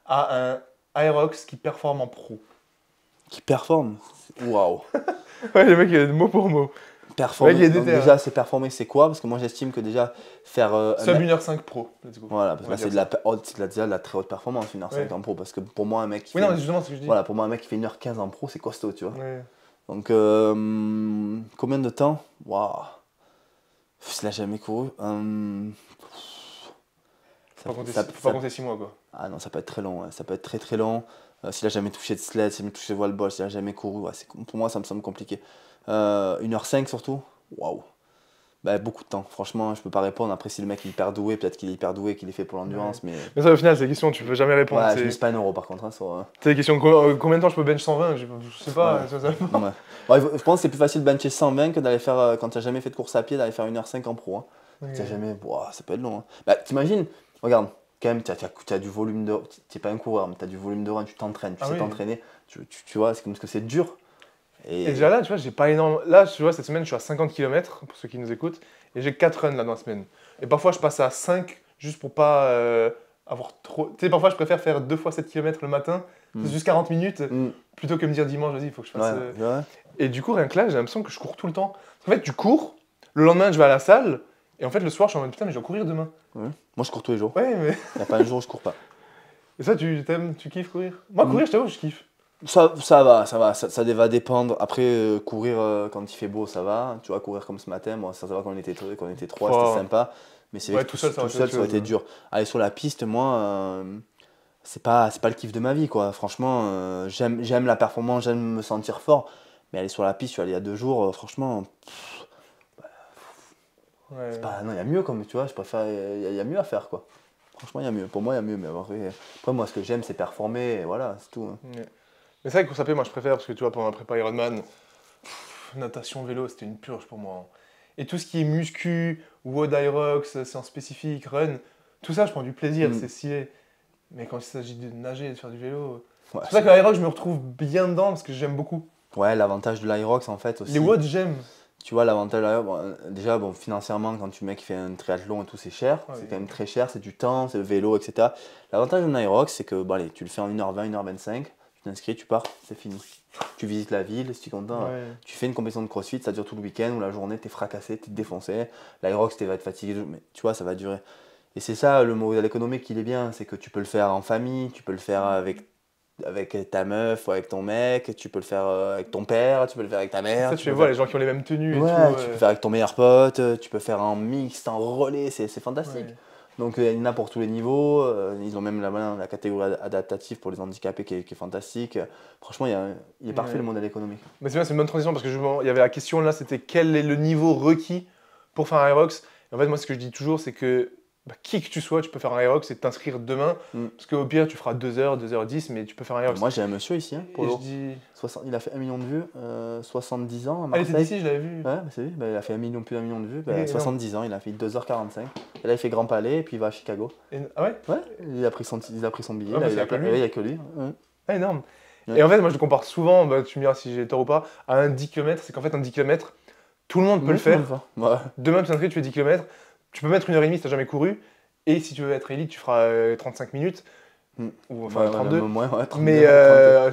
à un Aerox qui performe en pro? Qui performe? Waouh! Ouais, le mec, mot pour mot. Performer. Ouais, donc déjà, c'est performer, c'est quoi? Parce que moi, j'estime que déjà, faire. Sub 1h05 pro. Let's go. Voilà, parce que là, c'est déjà de la très haute performance, 1h05 en pro. Parce que pour moi, un mec qui. Oui, non, justement, c'est ce que je dis. Voilà, pour moi, un mec qui fait 1h15 en pro, c'est costaud, tu vois. Ouais. Donc, combien de temps? Waouh! S'il a jamais couru. Faut pas compter 6 mois, quoi. Ah non, ça peut être très long. Ouais. Ça peut être très très long. S'il a jamais touché de sled, s'il a jamais touché de voile ball, s'il a jamais couru, ouais, pour moi, ça me semble compliqué. 1h05 surtout, waouh! Bah, beaucoup de temps, franchement, je peux pas répondre. Après, si le mec est hyper doué, peut-être qu'il est hyper doué, qu'il est fait pour l'endurance. Ouais. Mais ça, au final, c'est des questions, tu peux jamais répondre. Ouais, je mise pas un euro par contre. Hein, c'est des questions, combien de temps je peux bench 120? Je sais pas. Ouais. Ouais, je pense que c'est plus facile de bencher 120 que d'aller faire, quand tu n'as jamais fait de course à pied, d'aller faire 1h05 en pro. Hein. Ouais. Jamais, ça peut être long. Hein. Bah, t'imagines, regarde, quand même, tu as du volume de. Tu n'es pas un coureur, mais tu as du volume de run, tu t'entraînes, tu sais t'entraîner. Tu vois, c'est comme ce que c'est dur. Et déjà là, tu vois, j'ai pas énorme. Là, tu vois, cette semaine, je suis à 50 km pour ceux qui nous écoutent, et j'ai 4 runs là dans la semaine. Et parfois, je passe à 5 juste pour pas avoir trop. Tu sais, parfois, je préfère faire 2 fois 7 km le matin, c'est juste 40 minutes, plutôt que me dire dimanche, vas-y, il faut que je fasse. Ouais. Et du coup, rien que là, j'ai l'impression que je cours tout le temps. En fait, tu cours, le lendemain, je vais à la salle, et en fait, le soir, je suis en mode putain, mais je dois courir demain. Ouais. Moi, je cours tous les jours. Ouais, mais. Il n'y a pas un jour où je cours pas. Et ça, tu kiffes courir? Moi, courir, je t'avoue, je kiffe. Ça va dépendre. Après, courir quand il fait beau, ça va. Tu vois, courir comme ce matin, bon, ça va quand on était 3, c'était sympa. Mais c'est vrai que tout seul, ça aurait été dur. Aller sur la piste, moi, c'est pas le kiff de ma vie, quoi. Franchement, j'aime la performance, j'aime me sentir fort. Mais aller sur la piste, je suis allé il y a 2 jours, franchement. Non, il y a mieux, comme tu vois, je préfère. Il y a mieux à faire, quoi. Franchement, il y a mieux. Pour moi, il y a mieux. Mais après, moi, ce que j'aime, c'est performer, et voilà, c'est tout. Ouais. Mais c'est vrai que course à pied, moi je préfère parce que tu vois, pendant la prépa Ironman, natation, vélo, c'était une purge pour moi. Et tout ce qui est muscu, WOD Irox, séance spécifique, run, tout ça, je prends du plaisir, c'est stylé. Mais quand il s'agit de nager et de faire du vélo, c'est pour ça que l'Irox, je me retrouve bien dedans parce que j'aime beaucoup. Ouais, l'avantage de l'Irox en fait aussi. Les WOD, j'aime. Tu vois, l'avantage de l'Irox, déjà, financièrement, quand tu mec qui fait un triathlon et tout, c'est cher. C'est quand même très cher, c'est du temps, c'est le vélo, etc. L'avantage de l'Irox, c'est que allez, tu le fais en 1h20, 1h25. Tu t'inscris, tu pars, c'est fini. Tu visites la ville, si tu es content. Tu fais une compétition de crossfit, ça dure tout le week-end ou la journée, t'es fracassé, t'es défoncé. L'Irox, tu vas être fatigué, mais tu vois, ça va durer. Et c'est ça, le modèle économique, il est bien, c'est que tu peux le faire en famille, tu peux le faire avec ta meuf ou avec ton mec, tu peux le faire avec ton père, tu peux le faire avec ta mère. Ça, tu vois, les gens qui ont les mêmes tenues et tout. Tu peux faire avec ton meilleur pote, tu peux faire en mixte, en relais, c'est fantastique. Ouais. Donc il y en a pour tous les niveaux, ils ont même la catégorie adaptative pour les handicapés qui est fantastique. Franchement, il est parfait le modèle économique. Mais c'est bien, c'est une bonne transition parce que il y avait la question là, c'était quel est le niveau requis pour faire un Irox. Et en fait, moi ce que je dis toujours, c'est que qui que tu sois, tu peux faire un Aerox et t'inscrire demain. Parce qu'au pire, tu feras 2h, 2h10, mais tu peux faire un Aerox. Moi, j'ai un monsieur ici, pour Et je dis... il a fait 1 million de vues, 70 ans à Ah, il Marseille. était d'ici, je l'avais vu. Ouais, c'est lui. Il a fait plus d'1 million de vues. Et 70 ans, il a fait 2h45. Et là, il fait Grand Palais et puis il va à Chicago. Ah ouais? Ouais, il a pris son billet. Ah, Là, il n'y a que lui. Ouais. Ah, énorme. Ouais. Et en fait, moi, je le compare souvent, tu me diras si j'ai tort ou pas, à un 10 km. C'est qu'en fait, un 10 km, tout le monde peut le faire. Ouais. Demain, tu t'inscris, tu fais 10 km. Tu peux mettre 1h30 si tu n'as jamais couru. Et si tu veux être élite, tu feras 35 minutes. Ou enfin 32. Ouais, 32, Mais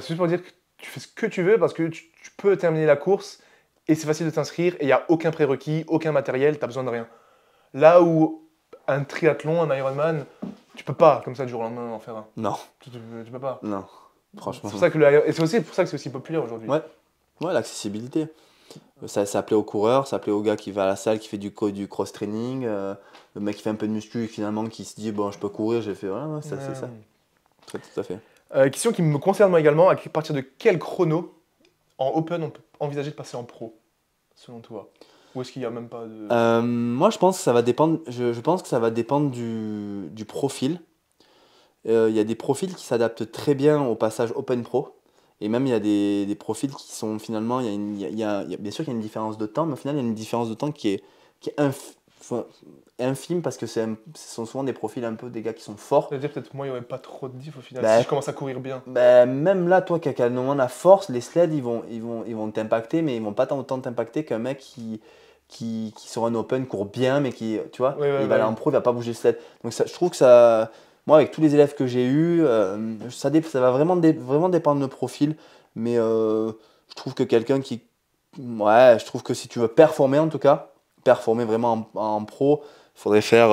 c'est juste pour dire que tu fais ce que tu veux parce que tu peux terminer la course et c'est facile de t'inscrire et il n'y a aucun prérequis, aucun matériel, tu n'as besoin de rien. Là où un triathlon, un Ironman, tu peux pas comme ça du jour au lendemain en faire un. Non. Tu peux pas. Non, franchement. C'est pour ça que et c'est aussi pour ça que c'est aussi populaire aujourd'hui. Ouais, l'accessibilité. Ça plaît aux coureurs, ça plaît au gars qui va à la salle, qui fait du cross-training, le mec qui fait un peu de muscu et finalement qui se dit bon je peux courir, j'ai fait voilà, c'est ça. Tout à fait. Question qui me concerne moi également, à partir de quel chrono en open on peut envisager de passer en pro, selon toi? Ou est-ce qu'il n'y a même pas de... Moi je pense que ça va dépendre, je pense que ça va dépendre du profil. Il y a des profils qui s'adaptent très bien au passage open pro. Et même il y a des profils qui sont finalement, bien sûr qu'il y a une différence de temps, mais au final il y a une différence de temps qui est infime parce que ce sont souvent des profils un peu des gars qui sont forts. C'est-à-dire peut-être moi il n'y aurait pas trop de diff au final, Bah, si je commence à courir bien. Même là, toi qui as la force, les sleds ils vont t'impacter, mais ils vont pas autant t'impacter qu'un mec qui sur un open court bien, mais qui, tu vois, il va aller en pro, il va pas bouger le sled. Donc ça, je trouve que ça... Moi, avec tous les élèves que j'ai eus, ça va vraiment dépendre de profil. Mais je trouve que quelqu'un qui... Ouais, je trouve que si tu veux performer en tout cas, performer vraiment en pro, il faudrait faire...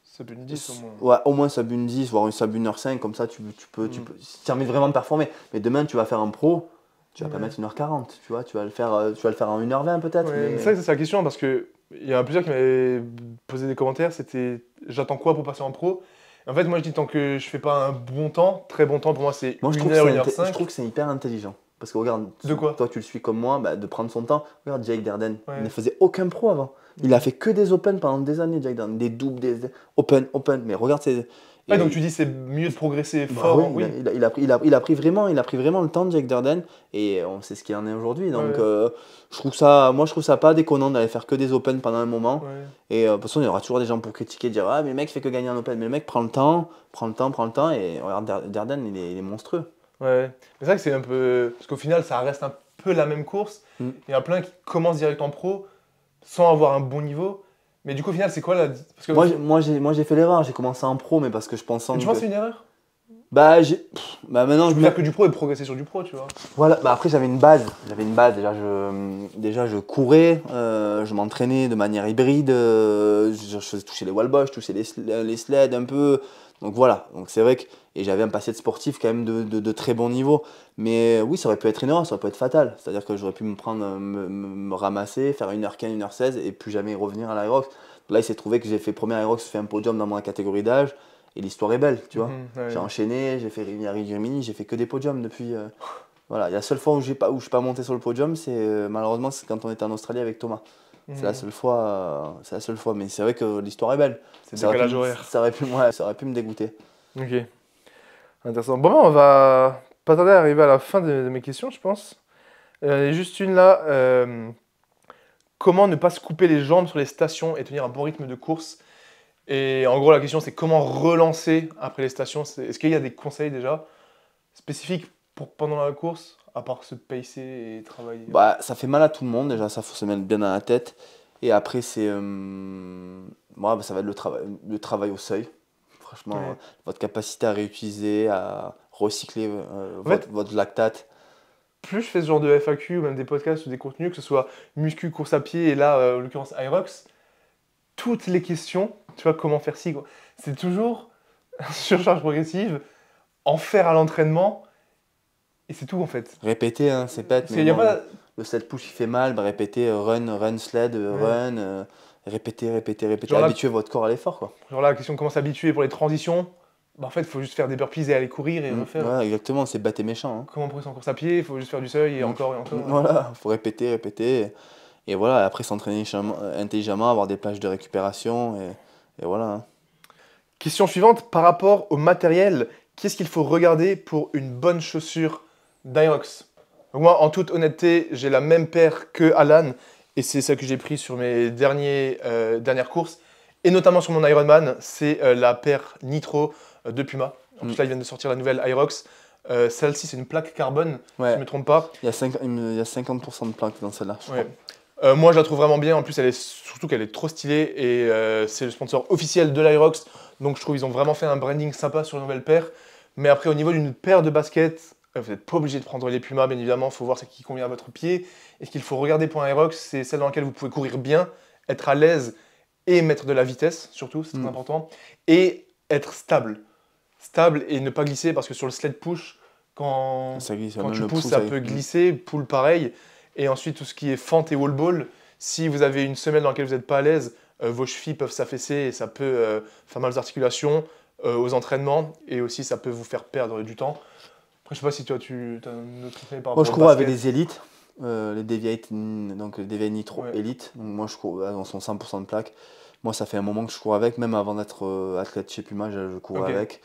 Sub 10 au moins. Ouais, au moins sub 10, voire une sub 1h05, comme ça tu peux... Si tu as envie vraiment de performer. Mais demain, tu vas faire un pro, tu vas pas mettre 1h40, tu vois, tu vas le faire en 1h20 peut-être. Ouais, mais... C'est la question parce que il y a plusieurs qui m'avaient posé des commentaires, c'était j'attends quoi pour passer en pro? En fait, moi je dis tant que je fais pas un bon temps, très bon temps pour moi c'est 1h, 1h05. Je trouve que c'est hyper intelligent. Parce que regarde, de quoi? Toi tu le suis comme moi, de prendre son temps. Regarde Jake Derden, il ne faisait aucun pro avant. Il a fait que des open pendant des années, Jake Derden, des doubles, des open. Mais regarde, c'est... donc tu dis c'est mieux de progresser fort. Oui. Il a pris vraiment le temps de Jake Derden et on sait ce qu'il en est aujourd'hui. Donc je trouve ça pas déconnant d'aller faire que des open pendant un moment. Et de toute façon, il y aura toujours des gens pour critiquer, dire ah mais le mec fait que gagner un open. Mais le mec prend le temps et regarde Derden, il est monstrueux. Ouais, c'est vrai que c'est un peu... Parce qu'au final, ça reste un peu la même course. Il y en a plein qui commencent direct en pro sans avoir un bon niveau. Mais du coup, au final, c'est quoi la... Parce que... Moi, j'ai fait l'erreur. J'ai commencé en pro, mais parce que je pensais... Tu penses que c'est une erreur? Maintenant... Je peux faire que du pro et progresser sur du pro, tu vois. Voilà, après j'avais une base. Déjà, je courais, je m'entraînais de manière hybride, je faisais toucher les wall balls, je touchais les sleds un peu. Donc voilà, donc c'est vrai que et j'avais un passé de sportif quand même de très bon niveau. Mais oui, ça aurait pu être une erreur, ça aurait pu être fatal. C'est-à-dire que j'aurais pu me ramasser, faire 1h15, 1h16 et plus jamais revenir à l'Aerox. Là, il s'est trouvé que j'ai fait premier Aerox, j'ai fait un podium dans ma catégorie d'âge. Et l'histoire est belle, tu vois. J'ai enchaîné, j'ai fait Rivière-Rimini, j'ai fait que des podiums depuis. Voilà, la seule fois où je suis pas monté sur le podium, malheureusement c'est quand on était en Australie avec Thomas. C'est la seule fois, mais c'est vrai que l'histoire est belle. C'est décalage horaire. Ça aurait pu me dégoûter. Ok, intéressant. Bon, on va pas tarder à arriver à la fin de mes questions, je pense. Il y a juste une là. Comment ne pas se couper les jambes sur les stations et tenir un bon rythme de course? Et en gros, la question, c'est comment relancer après les stations? Est-ce qu'il y a des conseils déjà spécifiques pour pendant la course, à part se pacer et travailler? Ça fait mal à tout le monde, déjà, ça faut se mettre bien dans la tête. Et après, c'est ça va être le travail au seuil. Franchement, votre capacité à réutiliser, à recycler votre lactate. Plus je fais ce genre de FAQ ou même des podcasts ou des contenus, que ce soit muscu, course à pied et là, en l'occurrence, Aerox, toutes les questions, tu vois, comment faire ci, c'est toujours surcharge progressive, en faire à l'entraînement, et c'est tout en fait. Répéter, hein, c'est bête, mais le sled push il fait mal, répéter run, sled, run, répéter, habituer votre corps à l'effort, quoi. Genre là, la question comment s'habituer pour les transitions, en fait, il faut juste faire des burpees et aller courir et refaire. Ouais, exactement, c'est bête et méchant. Hein. Comment progresser en course à pied, il faut juste faire du seuil et encore et encore. Voilà, il faut répéter. Et voilà, après s'entraîner intelligemment, avoir des plages de récupération Et voilà. Hein. Question suivante, par rapport au matériel, qu'est-ce qu'il faut regarder pour une bonne chaussure d'Aerox? Donc moi, en toute honnêteté, j'ai la même paire que Alan, et c'est ça que j'ai pris sur mes dernières courses, et notamment sur mon Ironman, c'est la paire Nitro de Puma. En plus là, ils viennent de sortir la nouvelle Aerox. Celle-ci, c'est une plaque carbone, si je ne me trompe pas. Il y a 50% de plaques dans celle-là, je crois. Moi, je la trouve vraiment bien. En plus, surtout qu'elle est trop stylée, et c'est le sponsor officiel de l'Aerox. Donc je trouve qu'ils ont vraiment fait un branding sympa sur la nouvelle paire. Mais après, au niveau d'une paire de baskets, vous n'êtes pas obligé de prendre les Pumas, bien évidemment. Il faut voir ce qui convient à votre pied. Et ce qu'il faut regarder pour un Aerox, c'est celle dans laquelle vous pouvez courir bien, être à l'aise et mettre de la vitesse, surtout, c'est très important. Et être stable. Stable et ne pas glisser, parce que sur le sled push, quand tu pousses, ça peut glisser. Pull, pareil. Et ensuite, tout ce qui est fente et wall ball, si vous avez une semelle dans laquelle vous n'êtes pas à l'aise, vos chevilles peuvent s'affaisser et ça peut faire mal aux articulations, aux entraînements, et aussi ça peut vous faire perdre du temps. Après, je sais pas si toi tu as un autre conseil par rapport au basket. Moi, je cours avec les élites, les Deviate, donc les Deviate Nitro Elite. Donc moi, je cours, elles sont 100% de plaques. Moi, ça fait un moment que je cours avec, même avant d'être athlète chez Puma, je cours avec.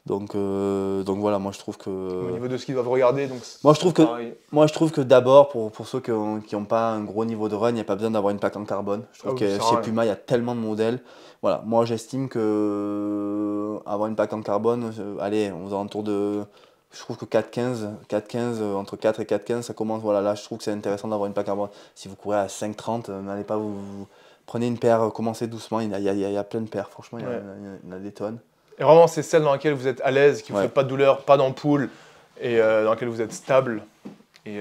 Donc voilà, moi je trouve que... Au niveau de ce qu'ils doivent regarder, donc moi je trouve que d'abord, pour ceux qui n'ont pas un gros niveau de run, il n'y a pas besoin d'avoir une plaque en carbone. Je trouve que chez Puma, il y a tellement de modèles. Voilà, moi j'estime que avoir une plaque en carbone, allez, aux alentours de... Je trouve que 4,15, entre 4 et 4,15, ça commence. Voilà, là je trouve que c'est intéressant d'avoir une plaque en carbone. Si vous courez à 5,30, n'allez pas vous... Prenez une paire, commencez doucement, il y a plein de paires, franchement, il y en a des tonnes. Et vraiment, c'est celle dans laquelle vous êtes à l'aise, qui ne vous fait pas de douleur, pas d'ampoule, et dans laquelle vous êtes stable. Et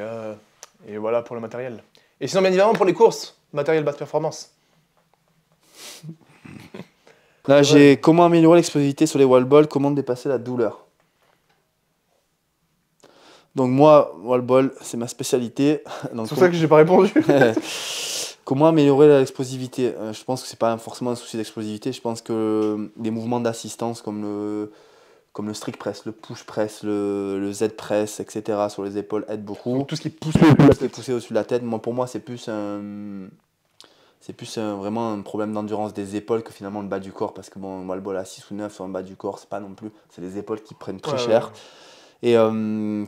voilà pour le matériel. Et sinon, bien évidemment, pour les courses, matériel basse performance. Là, j'ai comment améliorer l'explosivité sur les wall balls, comment dépasser la douleur. Donc moi, wall ball, c'est ma spécialité. C'est pour ça que je n'ai pas répondu. Comment améliorer l'explosivité? Je pense que c'est pas forcément un souci d'explosivité. Je pense que les mouvements d'assistance comme le strict press, le push press, le Z press, etc. sur les épaules aident beaucoup. Donc, tout ce qui est poussé au-dessus de la tête. Pour moi, c'est plus vraiment un problème d'endurance des épaules que finalement le bas du corps. Parce que bon, moi, le ball à 6 ou 9 sur le bas du corps, c'est pas non plus. C'est les épaules qui prennent très cher. Et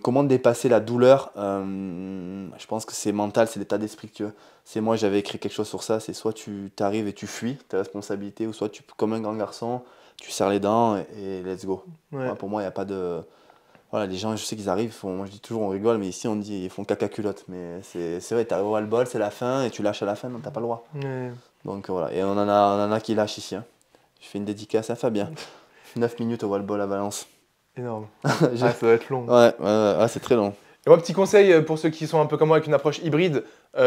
comment dépasser la douleur? Je pense que c'est mental, c'est l'état d'esprit que tu veux. Moi, j'avais écrit quelque chose sur ça, c'est soit tu t'arrives et tu fuis tes responsabilités, ou soit tu, comme un grand garçon, tu serres les dents et let's go. Voilà, pour moi, il n'y a pas de... Voilà, les gens, je sais qu'ils arrivent, moi je dis toujours on rigole, mais ici on dit ils font caca culotte. Mais c'est vrai, tu arrives au wall-ball, c'est la fin, et tu lâches à la fin, donc t'as pas le droit. Donc voilà, et on en a qui lâchent ici. Hein. Je fais une dédicace à Fabien. 9 minutes au wall-ball à Valence. Énorme. Ça doit être long. Ouais, c'est très long. Et moi, petit conseil pour ceux qui sont un peu comme moi avec une approche hybride, tu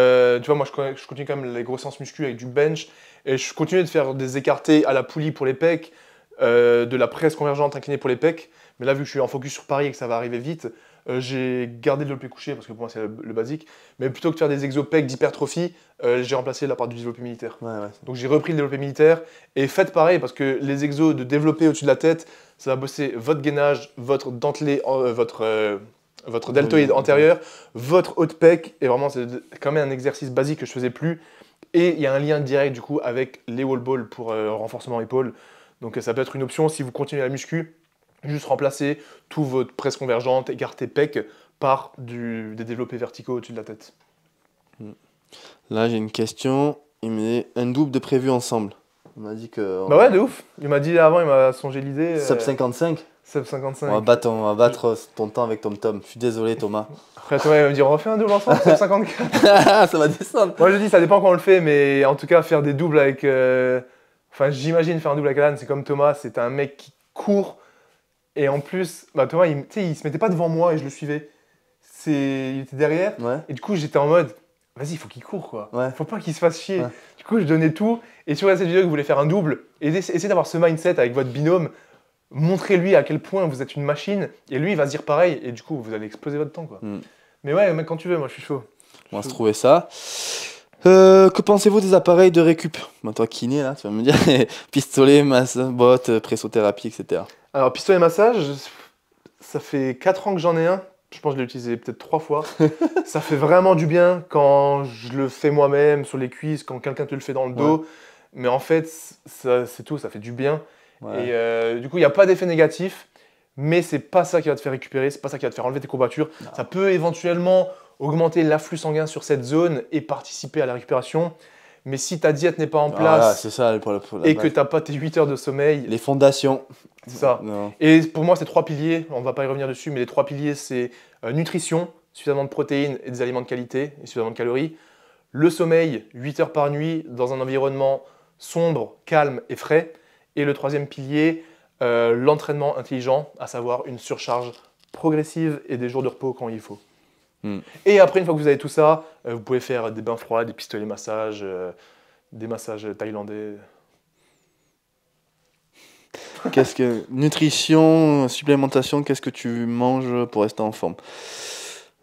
vois, moi je continue quand même les grosses séances muscu avec du bench, et je continue de faire des écartés à la poulie pour les pecs, de la presse convergente inclinée pour les pecs. Mais là, vu que je suis en focus sur Paris et que ça va arriver vite, j'ai gardé le développé couché parce que pour moi c'est le basique. Mais plutôt que de faire des exos pecs d'hypertrophie, j'ai remplacé la part du développé militaire. Donc j'ai repris le développé militaire et faites pareil parce que les exos de développé au-dessus de la tête, ça va bosser votre gainage, votre dentelé, votre deltoïde antérieur, votre haut de pec, et vraiment c'est quand même un exercice basique que je faisais plus. Et il y a un lien direct du coup avec les wall balls pour renforcement épaule. Donc ça peut être une option si vous continuez la muscu, juste remplacer tout votre presse convergente, écarté pec par des développés verticaux au-dessus de la tête. Là j'ai une question, il me dit un double de prévu ensemble. On m'a dit que... Bah ouais, de ouf. Il m'a dit avant, il m'a songé l'idée. Sub 55. Sub 55. On va battre ton temps avec Tom Tom. Je suis désolé Thomas. Après Thomas il va me dire on refait un double ensemble, Sub 54. Ça va descendre. Moi je dis ça dépend quand on le fait, mais en tout cas faire des doubles avec... Enfin j'imagine faire un double avec Alan, c'est comme Thomas, c'est un mec qui court. Et en plus, bah Thomas il se mettait pas devant moi et je le suivais. Il était derrière. Et du coup j'étais en mode... Vas-y, il faut qu'il court quoi. Faut pas qu'il se fasse chier. Du coup, je donnais tout. Et sur cette vidéo que vous voulez faire un double, essayez d'avoir ce mindset avec votre binôme. Montrez-lui à quel point vous êtes une machine. Et lui, il va se dire pareil. Et du coup, vous allez exploser votre temps quoi. Mais ouais, mec, quand tu veux, moi je suis chaud. On va se trouver ça. Que pensez-vous des appareils de récup? Toi, kiné, là, tu vas me dire pistolet, masse, botte, pressothérapie, etc. Alors, pistolet massage, ça fait 4 ans que j'en ai un. Je pense que je l'ai utilisé peut-être 3 fois. Ça fait vraiment du bien quand je le fais moi-même sur les cuisses, quand quelqu'un te le fait dans le dos. Mais en fait, c'est tout, ça fait du bien. Ouais. Et du coup, il n'y a pas d'effet négatif, mais c'est pas ça qui va te faire récupérer, c'est pas ça qui va te faire enlever tes courbatures. Non. Ça peut éventuellement augmenter l'afflux sanguin sur cette zone et participer à la récupération. Mais si ta diète n'est pas en Voilà, place c'est ça pour la et que base. tu n'as pas tes 8 heures de sommeil, Les fondations. c'est ça. Non. Et pour moi, c'est 3 piliers, on va pas y revenir dessus, mais les 3 piliers, c'est nutrition, suffisamment de protéines et des aliments de qualité et suffisamment de calories. Le sommeil, 8 heures par nuit, dans un environnement sombre, calme et frais. Et le troisième pilier, l'entraînement intelligent, à savoir une surcharge progressive et des jours de repos quand il faut. Et après, une fois que vous avez tout ça, vous pouvez faire des bains froids, des pistolets massages, des massages thaïlandais. Nutrition, supplémentation, qu'est-ce que tu manges pour rester en forme?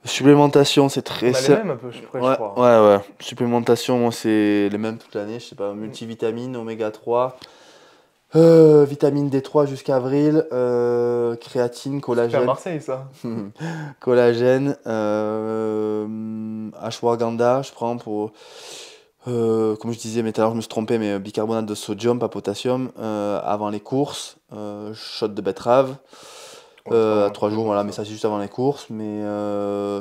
Supplémentation, c'est très On a les mêmes un peu, je crois. Ouais. Supplémentation, moi, c'est les mêmes toute l'année. Je sais pas, multivitamines, oméga 3, vitamine D3 jusqu'à avril, créatine, C'est à collagène. Marseille, ça. Collagène, ashwagandha, je prends pour, comme je disais, mais tout à l'heure je me suis trompé, mais bicarbonate de sodium, pas potassium, avant les courses, shot de betterave, à 3 jours, voilà, mais ça c'est juste avant les courses, mais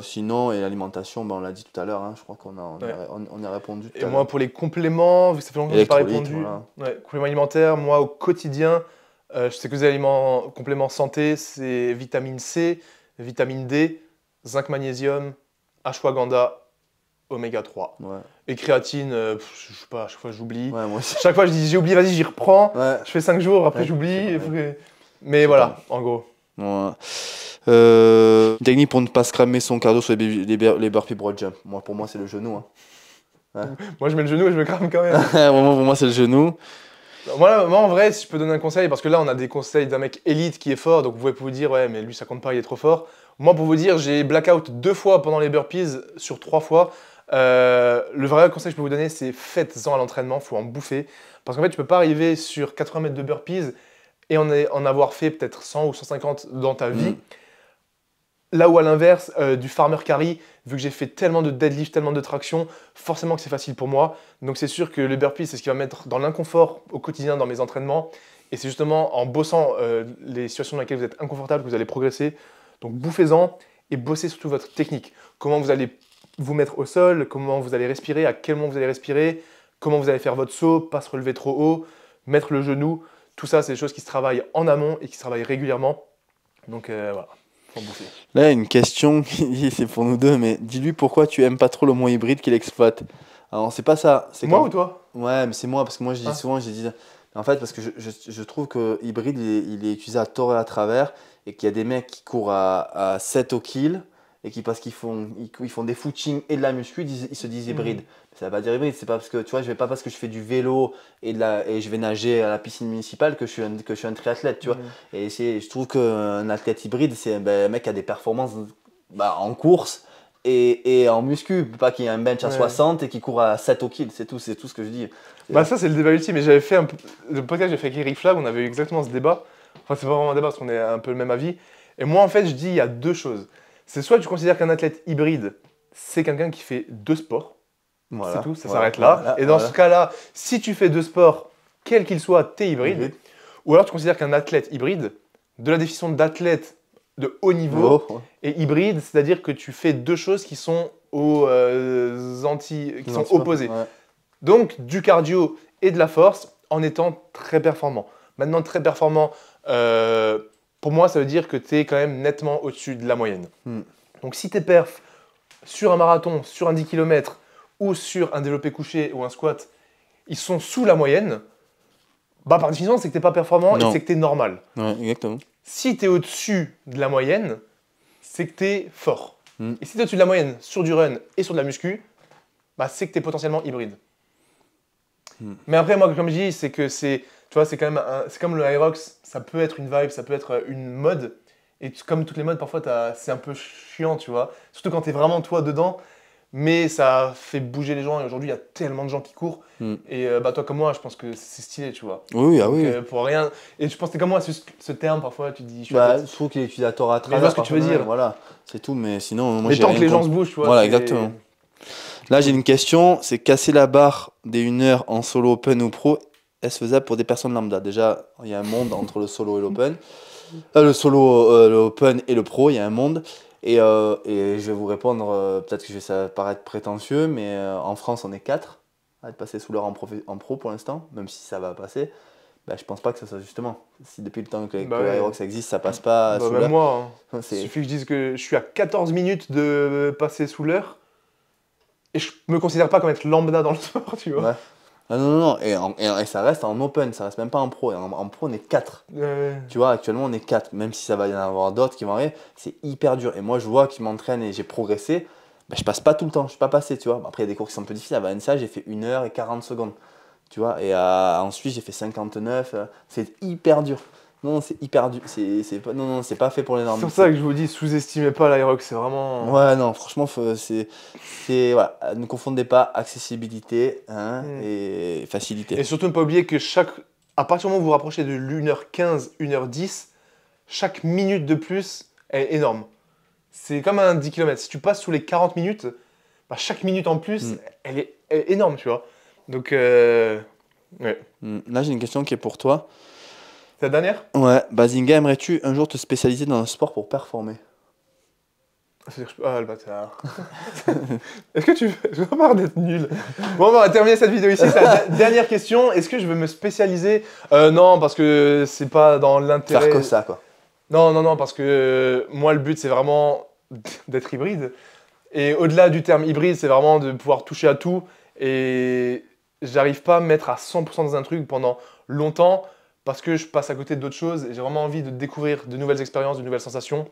sinon, et l'alimentation, ben, on l'a dit tout à l'heure, hein, je crois on y a répondu tout Et à moi, l'heure. pour les compléments, vu que ça fait longtemps que je n'ai pas Électrolytes, répondu. voilà. Ouais, compléments alimentaires, moi, au quotidien, je sais que les aliments compléments santé, c'est vitamine C, vitamine D, zinc, magnésium, ashwagandha, oméga 3. Ouais. Et créatine, je sais pas, à chaque fois j'oublie. Ouais, moi aussi. Chaque fois je dis j'ai oublié, vas-y, j'y reprends. Ouais. Je fais 5 jours, après Ouais, j'oublie. c'est pareil. Mais voilà, en gros. Ouais. Technique pour ne pas se cramer son cardio sur les burpees broad jump. Pour moi, c'est le genou. Hein. Moi, je mets le genou et je me crame quand même. Pour moi, c'est le genou. Moi, en vrai, si je peux donner un conseil, parce que là, on a des conseils d'un mec élite qui est fort, donc vous pouvez vous dire, ouais, mais lui, ça compte pas, il est trop fort. Moi, pour vous dire, j'ai blackout 2 fois pendant les burpees sur 3 fois. Le vrai conseil que je peux vous donner, c'est faites-en à l'entraînement, il faut en bouffer. Parce qu'en fait, tu peux pas arriver sur 80 mètres de burpees et en avoir fait peut-être 100 ou 150 dans ta vie. Là où à l'inverse, du farmer carry, vu que j'ai fait tellement de deadlift, tellement de traction, forcément que c'est facile pour moi. Donc c'est sûr que le burpee, c'est ce qui va me mettre dans l'inconfort au quotidien dans mes entraînements. Et c'est justement en bossant les situations dans lesquelles vous êtes inconfortable que vous allez progresser. Donc bouffez-en et bossez surtout votre technique. Comment vous allez vous mettre au sol, comment vous allez respirer, à quel moment vous allez respirer, comment vous allez faire votre saut, pas se relever trop haut, mettre le genou. Tout ça, c'est des choses qui se travaillent en amont et qui se travaillent régulièrement. Donc voilà. Là, une question, c'est pour nous deux, mais dis-lui pourquoi tu aimes pas trop le mot hybride qu'il exploite. Alors, c'est pas ça. C'est moi ou toi? Ouais, mais c'est moi, parce que moi, je dis souvent, en fait, parce que je trouve que hybride, il est utilisé à tort et à travers, et qu'il y a des mecs qui courent à 7 au kill, et parce qu'ils font des footings et de la muscu, ils se disent hybride. Ça va pas dire hybride, c'est pas parce que, tu vois, je vais pas parce que je fais du vélo et je vais nager à la piscine municipale que je suis un triathlète, tu vois. Et je trouve qu'un athlète hybride, c'est un mec qui a des performances en course et en muscu, pas qu'il y ait un bench à 60 et qui court à 7 au kill, c'est tout ce que je dis. Ça, c'est le débat ultime. Et j'avais fait le podcast que j'ai fait avec Eric Flag, on avait eu exactement ce débat. Enfin, c'est pas vraiment un débat parce qu'on est un peu le même avis. Et moi, en fait, je dis il y a 2 choses. C'est soit tu considères qu'un athlète hybride, c'est quelqu'un qui fait 2 sports. Voilà, c'est tout, ça s'arrête là. Voilà, et dans ce cas-là, si tu fais 2 sports, quel qu'il soit, t'es hybride. Ou alors tu considères qu'un athlète hybride, de la définition d'athlète de haut niveau, est hybride, c'est-à-dire que tu fais 2 choses qui sont opposées. Ouais. Donc du cardio et de la force en étant très performant. Maintenant, très performant, pour moi, ça veut dire que tu es quand même nettement au-dessus de la moyenne. Donc si tes perfs sur un marathon, sur un 10 km, ou sur un développé couché ou un squat, ils sont sous la moyenne, par définition, c'est que tu n'es pas performant et c'est que tu es normal. Ouais, exactement. Si tu es au-dessus de la moyenne, c'est que tu es fort. Et si tu es au-dessus de la moyenne sur du run et sur de la muscu, c'est que tu es potentiellement hybride. Mais après, moi, comme je dis, c'est que c'est quand même c'est comme le Hyrox, ça peut être une vibe, ça peut être une mode. Et comme toutes les modes, parfois, c'est un peu chiant, tu vois. Surtout quand tu es vraiment toi dedans. Mais ça fait bouger les gens et aujourd'hui il y a tellement de gens qui courent et toi comme moi je pense que c'est stylé, tu vois. Oui. Pour rien. Et je pense que t'es comme moi ce terme parfois tu dis je trouve qu'il est utilisé à tort à travers. Mais je vois ce que tu veux dire. Voilà, c'est tout, mais sinon moi mais tant que les gens se bougent, tu vois. Voilà, exactement. Là, j'ai une question, c'est casser la barre des 1 heure en solo open ou pro, est-ce faisable pour des personnes lambda? Déjà, il y a un monde entre le solo et l'open. Le solo, le open et le pro, il y a un monde. Et je vais vous répondre, peut-être que ça va paraître prétentieux, mais en France, on est 4 à être passé sous l'heure en pro pour l'instant, même si ça va passer. Bah, je pense pas que ça soit justement. Si depuis le temps que l'Aerox existe, ça passe pas sous l'heure. Moi, hein. Il suffit que je dise que je suis à 14 minutes de passer sous l'heure. Et je me considère pas comme être lambda dans le sport, tu vois. Ouais. Ah non. Et ça reste en open, ça reste même pas en pro. Et en pro, on est 4. Tu vois, actuellement, on est 4. Même si ça va y en avoir d'autres qui vont arriver, c'est hyper dur. Et moi, je vois qu'ils m'entraînent et j'ai progressé. Bah, je passe pas tout le temps, je suis pas passé, tu vois. Après, il y a des cours qui sont un peu difficiles. À Valencia, j'ai fait 1 heure et 40 secondes. Tu vois, et ensuite, j'ai fait 59. C'est hyper dur. Non, c'est hyper dur. C'est pas fait pour les normes. C'est pour ça que je vous dis, sous-estimez pas l'Aerox, c'est vraiment. Ouais, non, franchement, voilà, ne confondez pas accessibilité et facilité. Et surtout, ne pas oublier que à partir du moment où vous vous rapprochez de l'1h15, 1h10, chaque minute de plus est énorme. C'est comme un 10 km. Si tu passes sous les 40 minutes, bah, chaque minute en plus, elle est énorme, tu vois. Donc, ouais. Là, j'ai une question qui est pour toi. C'est la dernière? Ouais, Bazinga, aimerais-tu un jour te spécialiser dans un sport pour performer? Ah, le bâtard. Est-ce que tu veux... Je veux pas d'être nul. Bon, on va terminer cette vidéo ici. C'est la dernière question. Est-ce que je veux me spécialiser? Non, parce que c'est pas dans l'intérêt... Faire que ça, quoi. Non, parce que moi, le but, c'est vraiment d'être hybride. Et au-delà du terme hybride, c'est vraiment de pouvoir toucher à tout. Et j'arrive pas à me mettre à 100% dans un truc pendant longtemps parce que je passe à côté d'autres choses. Et j'ai vraiment envie de découvrir de nouvelles expériences, de nouvelles sensations.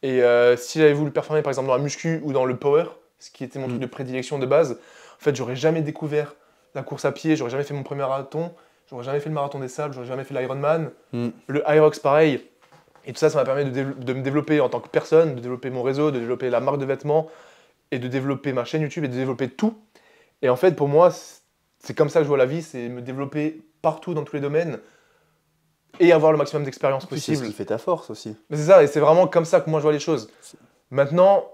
Et si j'avais voulu performer par exemple dans la muscu ou dans le power, ce qui était mon truc de prédilection de base, en fait j'aurais jamais découvert la course à pied, j'aurais jamais fait mon premier marathon, j'aurais jamais fait le marathon des sables, j'aurais jamais fait l'Ironman, le Irox pareil. Et tout ça, ça m'a permis de me développer en tant que personne, de développer mon réseau, de développer la marque de vêtements et de développer ma chaîne YouTube et de développer tout. Et en fait pour moi, c'est comme ça que je vois la vie, c'est me développer partout dans tous les domaines. Et avoir le maximum d'expérience possible. C'est ce qui fait ta force aussi. Mais c'est ça, et c'est vraiment comme ça que moi je vois les choses. Maintenant,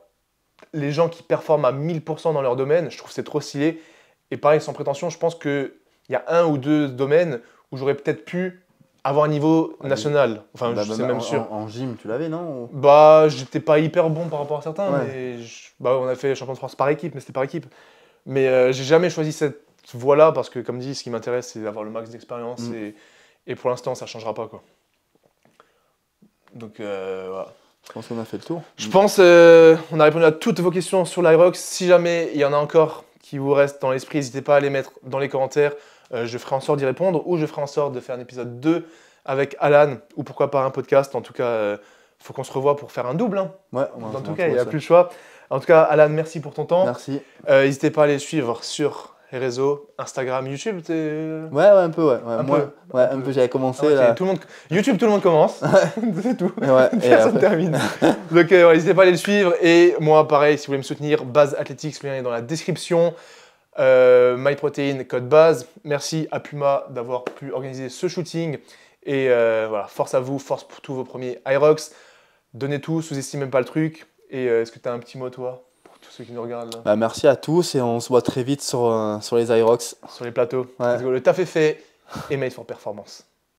les gens qui performent à 1000% dans leur domaine, je trouve que c'est trop stylé. Et pareil, sans prétention, je pense qu'il y a 1 ou 2 domaines où j'aurais peut-être pu avoir un niveau national. Enfin, je sais même sûr. En gym, tu l'avais, non? Bah, j'étais pas hyper bon par rapport à certains, mais on a fait champion de France par équipe, mais c'était par équipe. Mais j'ai jamais choisi cette voie-là parce que, comme dit, ce qui m'intéresse, c'est d'avoir le max d'expérience et pour l'instant, ça ne changera pas, quoi. Donc, voilà. Je pense qu'on a fait le tour. Je pense on a répondu à toutes vos questions sur l'Irox. Si jamais il y en a encore qui vous restent dans l'esprit, n'hésitez pas à les mettre dans les commentaires. Je ferai en sorte d'y répondre ou je ferai en sorte de faire un épisode 2 avec Alan ou pourquoi pas un podcast. En tout cas, faut qu'on se revoie pour faire un double. Hein. Ouais, en tout cas, il n'y a plus le choix. En tout cas, Alan, merci pour ton temps. Merci. N'hésitez pas à les suivre sur les réseaux, Instagram, YouTube. Ouais, un peu, un peu, j'avais commencé là. YouTube, tout le monde commence. C'est tout. Ouais, Personne termine. Donc, n'hésitez pas à les suivre. Et moi, pareil, si vous voulez me soutenir, Base Athletics, le lien est dans la description. MyProtein, code base. Merci à Puma d'avoir pu organiser ce shooting. Et voilà, force à vous, force pour tous vos premiers Irox. Donnez tout, sous-estimez même pas le truc. Et est-ce que tu as un petit mot, toi, pour tous ceux qui nous regardent là? Bah, merci à tous et on se voit très vite sur les Irox. Sur les plateaux. Ouais. Le taf est fait et made for performance.